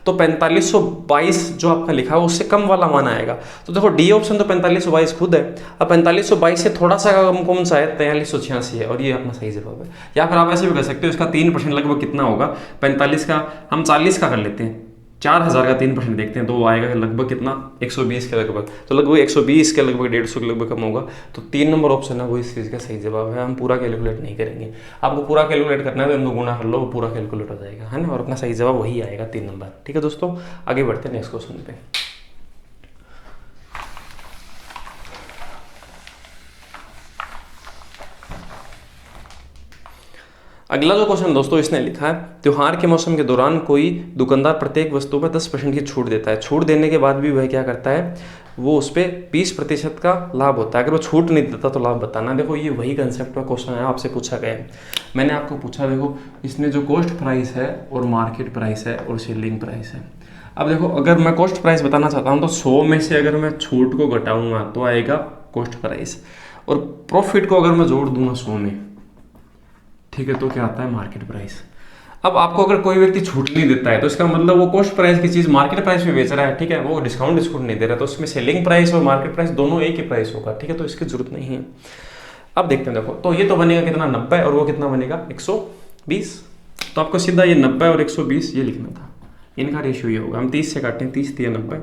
तो 4522 जो आपका लिखा है उससे कम वाला मान आएगा। तो देखो डी ऑप्शन तो 4522 खुद है। अब 4522 से थोड़ा सा कम कौन सा है, 4386 है, और ये अपना सही जवाब है। या फिर आप ऐसे भी कर सकते हो, इसका 3% लगभग कितना होगा 45 का, हम 40 का कर लेते हैं, 4000 का 3% देखते हैं तो वो आएगा लगभग कितना 120 के लगभग। तो लगभग 120 के लगभग 150 के लगभग कम होगा। तो 3 नंबर ऑप्शन है वो इस चीज़ का सही जवाब है। हम पूरा कैलकुलेट नहीं करेंगे, आपको पूरा कैलकुलेट करना है तो इनको गुना कर लो, वो पूरा कैलकुलेट हो जाएगा, है ना, और अपना सही जवाब वही आएगा 3 नंबर, ठीक है दोस्तों। आगे बढ़ते हैं नेक्स्ट क्वेश्चन पे। अगला जो क्वेश्चन दोस्तों इसने लिखा है, त्योहार के मौसम के दौरान कोई दुकानदार प्रत्येक वस्तु पर 10% की छूट देता है। छूट देने के बाद भी वह क्या करता है, वो उस पर 20% का लाभ होता है। अगर वो छूट नहीं देता तो लाभ बताना। देखो ये वही कंसेप्ट का क्वेश्चन है, आपसे पूछा गया है। मैंने आपको पूछा, देखो इसने जो कॉस्ट प्राइस है और मार्केट प्राइस है और सेलिंग प्राइस है। अब देखो अगर मैं कॉस्ट प्राइस बताना चाहता हूँ तो 100 में से अगर मैं छूट को घटाऊंगा तो आएगा कॉस्ट प्राइस, और प्रॉफिट को अगर मैं जोड़ दूंगा 100 में, ठीक है, तो क्या आता है मार्केट प्राइस। अब आपको अगर कोई व्यक्ति छूट नहीं देता है तो इसका मतलब वो कॉस्ट प्राइस की चीज़ मार्केट प्राइस में बेच रहा है, ठीक है, वो डिस्काउंट नहीं दे रहा है, तो उसमें सेलिंग प्राइस और मार्केट प्राइस दोनों एक ही प्राइस होगा, ठीक है, तो इसकी जरूरत नहीं है। अब देखते हैं, देखो तो ये तो बनेगा कितना 90 और वो कितना बनेगा 120। तो आपको सीधा ये 90 और 120 ये लिखना था, इनका रेशियो ये होगा। हम 30 से काटें, 30 3 90,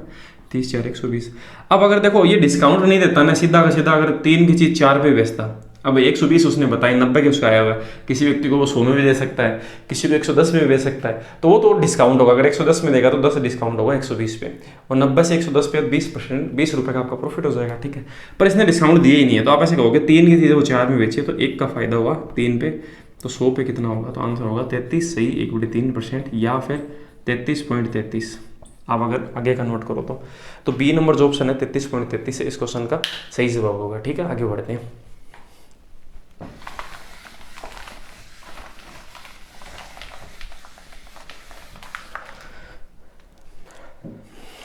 30 4 120। अब अगर देखो ये डिस्काउंट नहीं देता ना, सीधा का सीधा अगर 3 की चीज़ 4 पे बेचता, अब 120 उसने बताई, 90 के उसका आया हुआ है, किसी व्यक्ति को वो 100 में भी दे सकता है, किसी को 110 में भी बेच सकता है, तो वो तो डिस्काउंट होगा। अगर 110 में देगा तो 10 डिस्काउंट होगा 120 पे, और 90 से 110 पे 20%, 20 रुपये का आपका प्रॉफिट हो जाएगा, ठीक है। पर इसने डिस्काउंट दिए ही नहीं है, तो आप ऐसे कहोगे 3 की चीज़ें वो 4 में बेची तो 1 का फायदा हुआ 3 पे, तो 100 पे कितना होगा, तो आंसर होगा 33 सही 1/3%, या फिर 33.33। आप अगर आगे कन्वर्ट करो तो बी नंबर जो ऑप्शन है 33.33 इस क्वेश्चन का सही जवाब होगा, ठीक है। आगे बढ़ते हैं।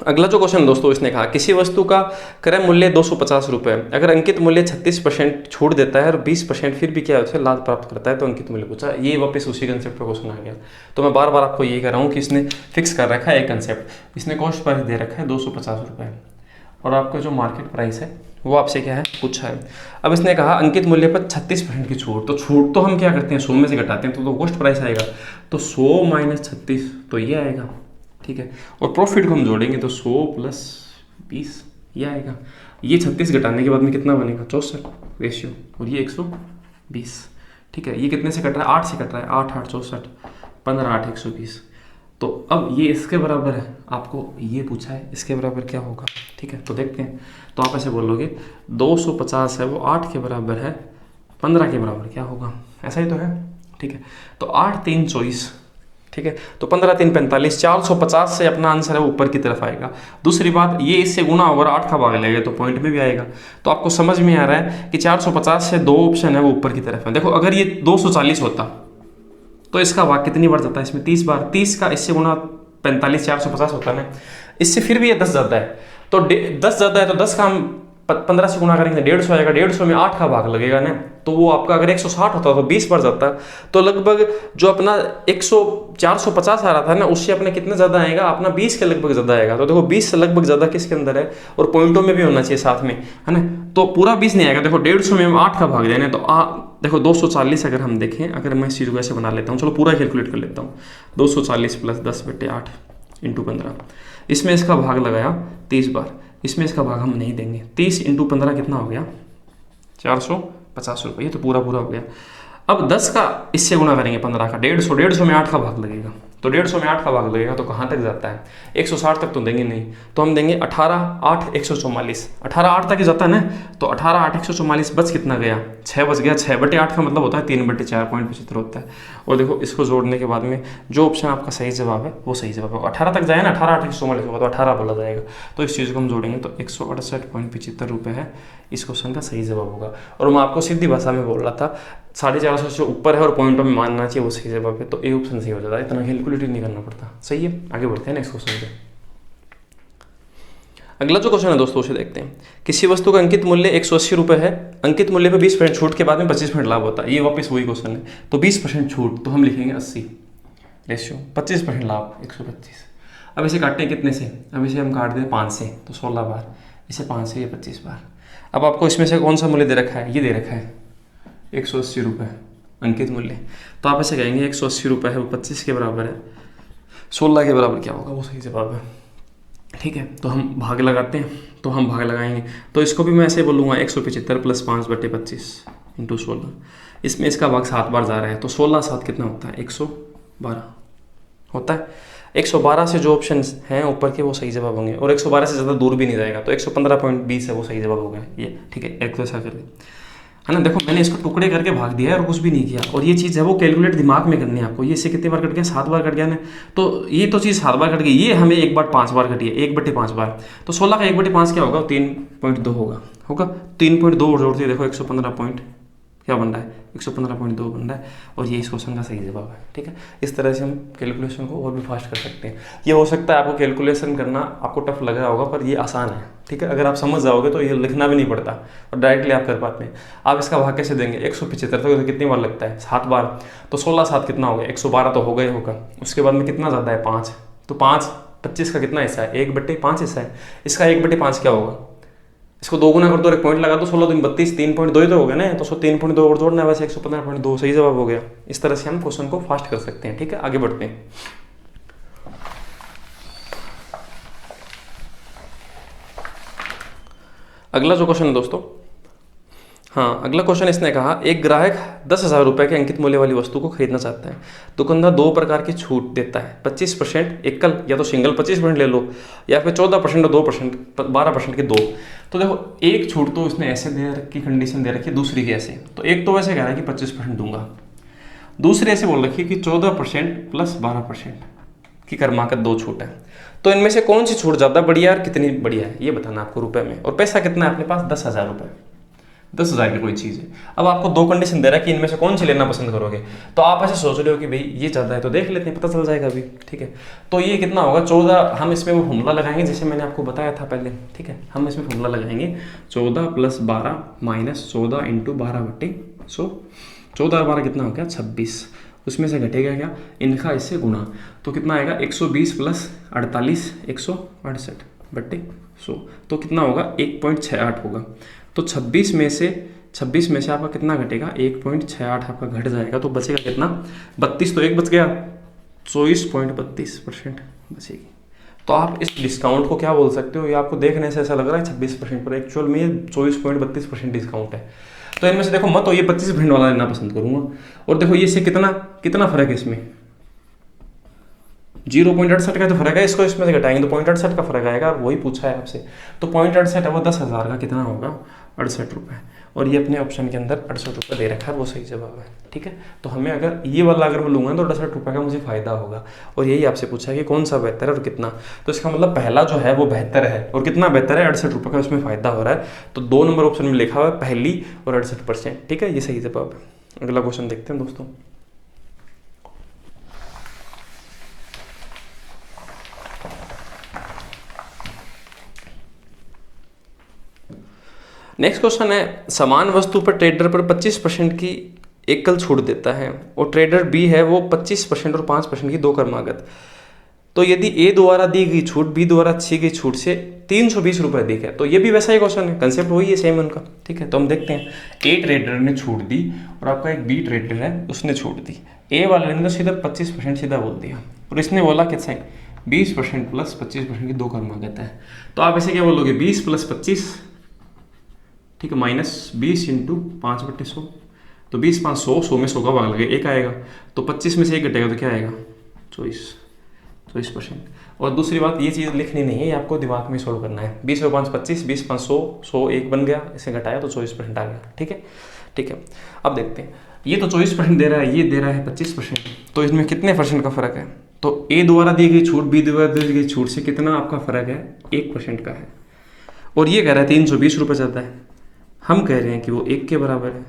अगला जो क्वेश्चन दोस्तों इसने कहा, किसी वस्तु का क्रय मूल्य 250 रुपये, अगर अंकित मूल्य 36% छूट देता है और 20% फिर भी क्या है उसे लाभ प्राप्त करता है, तो अंकित मूल्य पूछा। ये वापस उसी कंसेप्ट का क्वेश्चन आ गया। तो मैं बार बार आपको ये कह रहा हूँ कि इसने फिक्स कर रखा है एक कंसेप्ट, इसने कॉस्ट प्राइस दे रखा है 250 रुपये, और आपका जो मार्केट प्राइस है वो आपसे क्या है पूछा है। अब इसने कहा अंकित मूल्य पर 36% की छूट, तो छूट तो हम क्या करते हैं 100 में से घटाते हैं तो कॉस्ट प्राइस आएगा, तो 100 माइनस 36 तो ये आएगा, ठीक है। और प्रॉफिट को हम जोड़ेंगे तो 100 प्लस 20 ये आएगा। ये 36 घटाने के बाद में कितना बनेगा 64 रेशियो, और ये 120, ठीक है। ये कितने से कट रहा है 8 से कट रहा है, 8 8 64, 15 8 120। तो अब ये इसके बराबर है, आपको ये पूछा है इसके बराबर क्या होगा, ठीक है। तो देखते हैं, तो आप ऐसे बोलोगे 250 है वो 8 के बराबर है, 15 के बराबर क्या होगा, ऐसा ही तो है, ठीक है। तो 8 3 24, ठीक है, तो 15 3 45, 450 से अपना आंसर है ऊपर की तरफ आएगा। दूसरी बात ये इससे गुना होगा और 8 का भाग लगेगा तो पॉइंट में भी आएगा। तो आपको समझ में आ रहा है कि 450 से 2 ऑप्शन है वो ऊपर की तरफ है। देखो अगर ये 240 होता तो इसका भाग कितनी बार जाता है इसमें 30 बार, 30 का इससे गुना 45 450 होता है ना, इससे फिर भी ये 10 ज़्यादा है, तो 10 ज़्यादा है तो 10 का हम 15 से गुना करेंगे 150 आएगा, 150 में 8 का भाग लगेगा ना, तो वो आपका अगर 160 होता तो 20 बार जाता, तो लगभग जो अपना 450 आ रहा था ना उससे अपने कितना ज़्यादा आएगा, अपना 20 के लगभग ज़्यादा आएगा। तो देखो 20 से लगभग ज़्यादा किसके अंदर है, और पॉइंटों में भी होना चाहिए साथ में, है ना, तो पूरा 20 नहीं आएगा। देखो 150 में हम 8 का भाग देना है, तो देखो 240 अगर हम देखें, अगर मैं इस चीज़ को ऐसे बना लेता हूँ, चलो पूरा कैलकुलेट कर लेता हूँ, 240 प्लस 10/8 इंटू 15, इसमें इसका भाग लगाया 30 बार, इसमें इसका भाग हम नहीं देंगे, 30 इंटू 15 कितना हो गया 450, 50 रुपये, ये तो पूरा पूरा हो गया। अब 10 का इससे गुना करेंगे 15 का, 150, 150 में 8 का भाग लगेगा, तो 150 में 8 का भाग लगेगा तो कहाँ तक जाता है, 160 तक तो देंगे नहीं, तो हम देंगे 18 8 144, 18 8 तक ही जाता है ना, तो 18 8 144 बच कितना गया, 6 बच गया। 6/8 का मतलब होता है 3/4.75 होता है। और देखो इसको जोड़ने के बाद में जो ऑप्शन आपका सही जवाब है वो सही जवाब है। 18 तक जाए ना, 18 8 144 होगा तो 18 बोला जाएगा, तो इस चीज़ को हम जोड़ेंगे तो 168.75 रुपये है इस क्वेश्चन का सही जवाब होगा। और मैं आपको सीधी भाषा में बोल रहा था 450 से ऊपर है और पॉइंटों में मानना चाहिए वो सही जवाब है, तो ए ऑप्शन सही हो जाता है, इतना कैलकुलेट नहीं करना पड़ता। सही है, आगे बढ़ते हैं नेक्स्ट क्वेश्चन पे। अगला जो क्वेश्चन है दोस्तों उसे देखते हैं। किसी वस्तु का अंकित मूल्य 180 रुपये है, अंकित मूल्य पे 20% छूट के बाद में 25% लाभ होता है। ये वापस वही क्वेश्चन है, तो 20% छूट तो हम लिखेंगे 80 रेशियो, 25% लाभ 125। अब इसे काटते हैं कितने से, अब इसे हम काट दें 5 से, तो 16 बार, इसे 5 से, ये 25 बार। अब आपको इसमें से कौन सा मूल्य दे रखा है, ये दे रखा है 180 रुपये अंकित मूल्य, तो आप ऐसे कहेंगे 180 रुपये है वो 25 के बराबर है, 16 के बराबर क्या होगा, वो सही जवाब है। ठीक है, तो हम भाग लगाते हैं, तो हम भाग लगाएंगे, तो इसको भी मैं ऐसे बोलूँगा 175 + 5/25 × 16, इसमें इसका भाग 7 बार जा रहा है, तो 16 7 कितना होता है, 112 होता है। 112 से जो ऑप्शन हैं ऊपर के वो सही जवाब होंगे, और 112 से ज़्यादा दूर भी नहीं जाएगा, तो 115.20 है वो सही जवाब होगा ये। ठीक है, एक तो ऐसा करके है ना, देखो मैंने इसको टुकड़े करके भाग दिया है और कुछ भी नहीं किया, और ये चीज़ है वो कैलकुलेट दिमाग में करनी है आपको। ये इससे कितनी बार कट गया, 7 बार कट गया ना, तो ये तो चीज़ 7 बार कट गई, ये हमें 1/5 बार कटी है, 1/5 बार, तो 16 का 1/5 क्या होगा, 3.2 होगा 3.2 और जोड़ते देखो 115 क्या बन रहा है, 115.2 बन रहा है, और ये इस क्वेश्चन का सही जवाब है। ठीक है, इस तरह से हम कैलकुलेशन को और भी फास्ट कर सकते हैं। ये हो सकता है आपको कैलकुलेशन करना आपको टफ लग रहा होगा, पर ये आसान है। ठीक है, अगर आप समझ जाओगे तो ये लिखना भी नहीं पड़ता और डायरेक्टली आप कर पाते हैं। आप इसका भाग कैसे देंगे, 175 तो कितनी बार लगता है, 7 बार, तो 16 7 कितना हो गया, 112 तो हो गए होगा। उसके बाद में कितना ज़्यादा है, 5, तो 5 25 का कितना हिस्सा है, 1/5 हिस्सा है, इसका 1/5 क्या होगा, इसको 2 गुना कर दो और एक पॉइंट लगा दो, 16 दूनी 32, 3.2 ही तो हो गया ना, तो 3.2 और जोड़ना है, वैसे 115.2 सही जवाब हो गया। इस तरह से हम क्वेश्चन को फास्ट कर सकते हैं। ठीक है, आगे बढ़ते हैं। अगला जो क्वेश्चन है दोस्तों, हाँ अगला क्वेश्चन इसने कहा, एक ग्राहक 10,000 रुपये के अंकित मूल्य वाली वस्तु को खरीदना चाहता है। दुकानदार 2 प्रकार की छूट देता है, 25% एकल या तो सिंगल 25% ले लो, या फिर 14% और 2% 12% के 2। तो देखो एक छूट तो इसने ऐसे दे रखी, कंडीशन दे रखी है, दूसरी की ऐसे, तो एक तो वैसे कह रहा है कि 25% दूंगा, दूसरी ऐसे बोल रखी है कि 14% + 12% की कर्माकत 2 छूट है। तो इनमें से कौन सी छूट ज़्यादा बढ़िया है और कितनी बढ़िया है ये बताना आपको रुपए में, और पैसा कितना है अपने पास, 10,000 रुपये, 10,000 की कोई चीज़ है। अब आपको 2 कंडीशन दे रहा है कि इनमें से कौन सी लेना पसंद करोगे, तो आप ऐसे सोच रहे हो कि भाई ये ज़्यादा है तो देख लेते हैं, पता चल जाएगा अभी। ठीक है, तो ये कितना होगा, 14, हम इसमें वो फॉर्मूला लगाएंगे जैसे मैंने आपको बताया था पहले। ठीक है, हम इसमें फॉर्मूला लगाएंगे 14 + 12 - 14 × 12/100, 14 और 12 कितना हो गया, 26, उसमें से घटेगा क्या, इनका इससे गुणा, तो कितना आएगा, 120 + 48 168/100, तो कितना होगा, 1.68 होगा। तो 26 में से आपका कितना घटेगा, 1.68 आपका घट जाएगा, तो बचेगा कितना, 32, तो 1 बच गया, 24.32% बचेगी। तो आप इस डिस्काउंट को क्या बोल सकते हो, ये आपको देखने से ऐसा लग रहा है 26%, पर एक्चुअल में ये 24.32% डिस्काउंट है। तो इनमें से देखो मत तो ये 25% वाला लेना पसंद करूंगा, और देखो ये इससे कितना फर्क है, इसमें 0.68 का तो फर्क है, इसको इसमें से घटाएंगे तो 0.68 का फर्क आएगा, वही पूछा है आपसे। तो 0.68 है वो 10,000 का कितना होगा, 68 रुपये, और ये अपने ऑप्शन के अंदर 68 रुपये दे रखा है, वो सही जवाब है। ठीक है, तो हमें अगर ये वाला अगर मैं लूँगा तो 68 रुपये का मुझे फायदा होगा, और यही आपसे पूछा है कि कौन सा बेहतर है और कितना, तो इसका मतलब पहला जो है वो बेहतर है, और कितना बेहतर है, 68 रुपये का उसमें फायदा हो रहा है, तो 2 नंबर ऑप्शन में लिखा हुआ है पहली और 68%। ठीक है, ये सही जवाब है। अगला क्वेश्चन देखते हैं दोस्तों। नेक्स्ट क्वेश्चन है, समान वस्तु पर ट्रेडर पर 25% की एकल छूट देता है, और ट्रेडर बी है वो 25% और 5% की 2 कर्मागत। तो यदि ए द्वारा दी गई छूट बी द्वारा दी गई छूट से 320 रुपये अधिक है, तो ये भी वैसा ही क्वेश्चन है, कंसेप्ट वही है सेम उनका। ठीक है, तो हम देखते हैं, ए ट्रेडर ने छूट दी और आपका एक बी ट्रेडर है उसने छूट दी। ए वाले ने तो सीधा 25% सीधा बोल दिया, और इसने बोला कितना 20% + 25% की 2 कर्मागत है। तो आप इसे क्या बोलोगे, 20 + 25 ठीक है, -20 इंटू 5/100, तो 20 5 100, 100 में 100 का भाग लगे 1 आएगा, तो 25 में से 1 घटेगा तो क्या आएगा 24%। और दूसरी बात, ये चीज़ लिखनी नहीं है, ये आपको दिमाग में सोल्व करना है। 20 और 5 25, 20 5 100, 100 1 बन गया, इसे घटाया तो 24% आ गया। ठीक है, ठीक है। अब देखते हैं, ये तो 24% दे रहा है, ये दे रहा है 25%, तो इसमें कितने परसेंट का फ़र्क है? तो ए द्वारा दी गई छूट, बी द्वारा दी गई छूट से कितना आपका फ़र्क है? 1% का है। और ये कह रहा है 320 रुपये ज़्यादा है, हम कह रहे हैं कि वो 1 के बराबर है।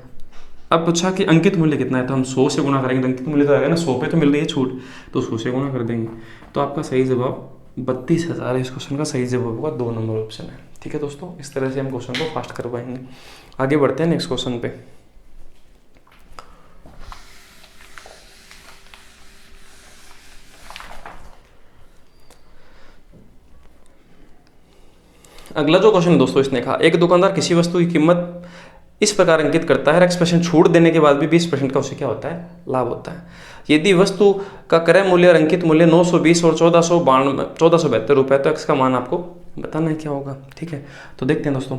अब पूछा कि अंकित मूल्य कितना है, तो हम 100 से गुणा करेंगे तो अंकित मूल्य तो आएगा ना, 100 पे तो मिल रही है छूट, तो 100 से गुणा कर देंगे। तो आपका सही जवाब 32,000 है। इस क्वेश्चन का सही जवाब होगा 2 नंबर ऑप्शन है। ठीक है दोस्तों, इस तरह से हम क्वेश्चन को फास्ट कर पाएंगे। आगे बढ़ते हैं नेक्स्ट क्वेश्चन पे। अगला जो क्वेश्चन दोस्तों इसने कहा, एक दुकानदार किसी वस्तु की कीमत इस प्रकार अंकित करता है, X% छूट देने के बाद भी 20% का उसे क्या होता है? लाभ होता है। यदि वस्तु का क्रय मूल्य और अंकित मूल्य 920 और 1472 रुपये, तो X का मान आपको बताना है क्या होगा। ठीक है, तो देखते हैं दोस्तों।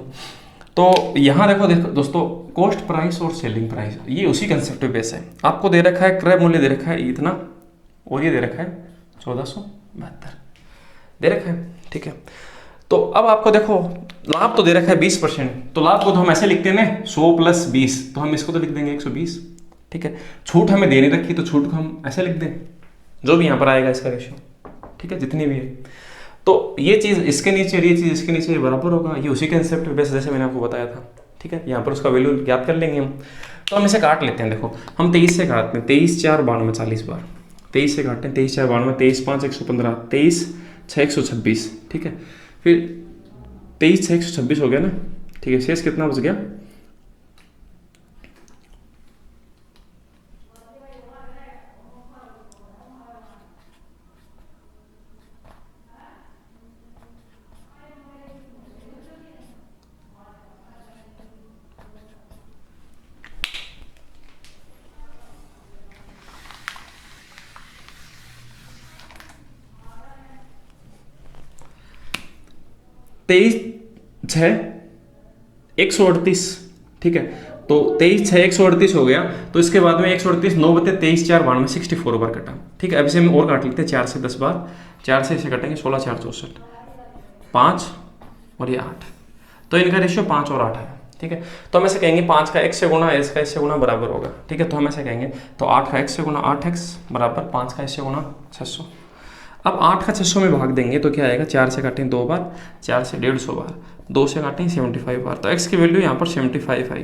तो यहाँ देखो दोस्तों, कॉस्ट प्राइस और सेलिंग प्राइस ये उसी कंसेप्ट पे बेस है। आपको दे रखा है क्रय मूल्य दे रखा है इतना, और ये दे रखा है 1472 दे रखा है। ठीक है, तो अब आपको देखो लाभ तो दे रखा है 20%, तो लाभ को तो हम ऐसे लिखते हैं ना 100 + 20, तो हम इसको तो लिख देंगे 120। ठीक है, छूट हमें देने रखी, तो छूट को हम ऐसे लिख दें, जो भी यहाँ पर आएगा इसका रेशियो। ठीक है, जितनी भी है, तो ये चीज़ इसके नीचे और ये चीज़ इसके नीचे बराबर होगा, ये उसी कंसेप्ट पे बेस जैसे मैंने आपको बताया था। ठीक है, यहाँ पर उसका वैल्यू याद कर लेंगे हम। तो हम इसे काट लेते हैं। देखो हम 23 से काटते हैं, 23 4 92 40 बार, 23 से काटते हैं, 23 4 92, 23 5 115, 23 6 126। ठीक है, फिर 23 6 126 हो गया ना। ठीक है, शेष कितना बच गया? तेईस 6 138। ठीक है, तो 23 6 138 हो गया, तो इसके बाद में 138 9 बते 23 4 92 64 बार कटा। ठीक है, अब इसे हम और काट लेते हैं 4 से 10 बार, 4 से इसे कटेंगे 16 4 64 5 और ये 8, तो इनका रेशियो 5 और 8 है। ठीक है, तो हम ऐसे कहेंगे 5 का x से गुणा, इसका इससे गुणा बराबर होगा। ठीक है, तो हम ऐसे कहेंगे, तो 8 का x से गुणा 8x बराबर 5 का इससे गुणा 600। अब 8 का 600 में भाग देंगे तो क्या आएगा? 4 से काटें 2 बार, 4 से 150 बार, 2 से काटें 75 बार, तो x की वैल्यू यहाँ पर 75 आई।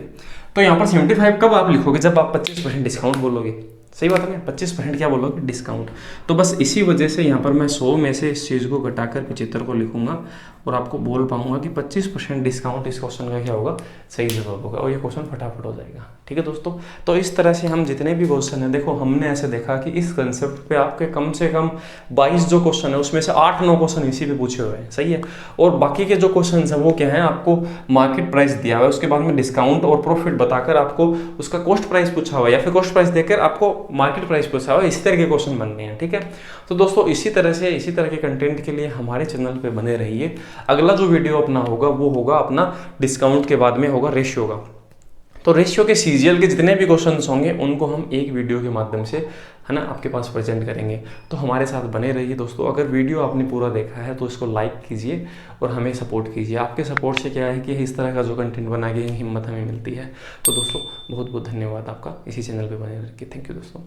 तो यहाँ पर 75 कब आप लिखोगे? जब आप 25% डिस्काउंट बोलोगे। सही बात है ना, 25% क्या बोलोगे? डिस्काउंट। तो बस इसी वजह से यहाँ पर मैं 100 में से इस चीज़ को घटाकर 75 को लिखूंगा और आपको बोल पाऊंगा कि 25% डिस्काउंट इस क्वेश्चन का क्या होगा? सही जवाब होगा, और ये क्वेश्चन फटाफट हो जाएगा। ठीक है दोस्तों, तो इस तरह से हम जितने भी क्वेश्चन हैं, देखो हमने ऐसे देखा कि इस कंसेप्ट पे आपके कम से कम 22 जो क्वेश्चन है उसमें से 8-9 क्वेश्चन इसी पे पूछे हुए हैं। सही है, और बाकी के जो क्वेश्चन हैं वो क्या है? आपको मार्केट प्राइस दिया हुआ है, उसके बाद में डिस्काउंट और प्रॉफिट बताकर आपको उसका कॉस्ट प्राइस पूछा हुआ है, या फिर कॉस्ट प्राइस देकर आपको मार्केट प्राइस पूछा हुआ है। इसी तरह के क्वेश्चन बन रहे हैं। ठीक है, तो दोस्तों इसी तरह के कंटेंट के लिए हमारे चैनल पे बने रहिए। अगला जो वीडियो अपना होगा वो होगा अपना डिस्काउंट के बाद में होगा रेशियो का। तो रेशियो के सीजीएल के जितने भी क्वेश्चंस होंगे उनको हम एक वीडियो के माध्यम से, है ना, आपके पास प्रेजेंट करेंगे। तो हमारे साथ बने रहिए दोस्तों। अगर वीडियो आपने पूरा देखा है तो इसको लाइक कीजिए और हमें सपोर्ट कीजिए। आपके सपोर्ट से क्या है कि इस तरह का जो कंटेंट बना के हिम्मत हमें मिलती है। तो दोस्तों बहुत बहुत धन्यवाद आपका, इसी चैनल पे बने रहिए। थैंक यू दोस्तों।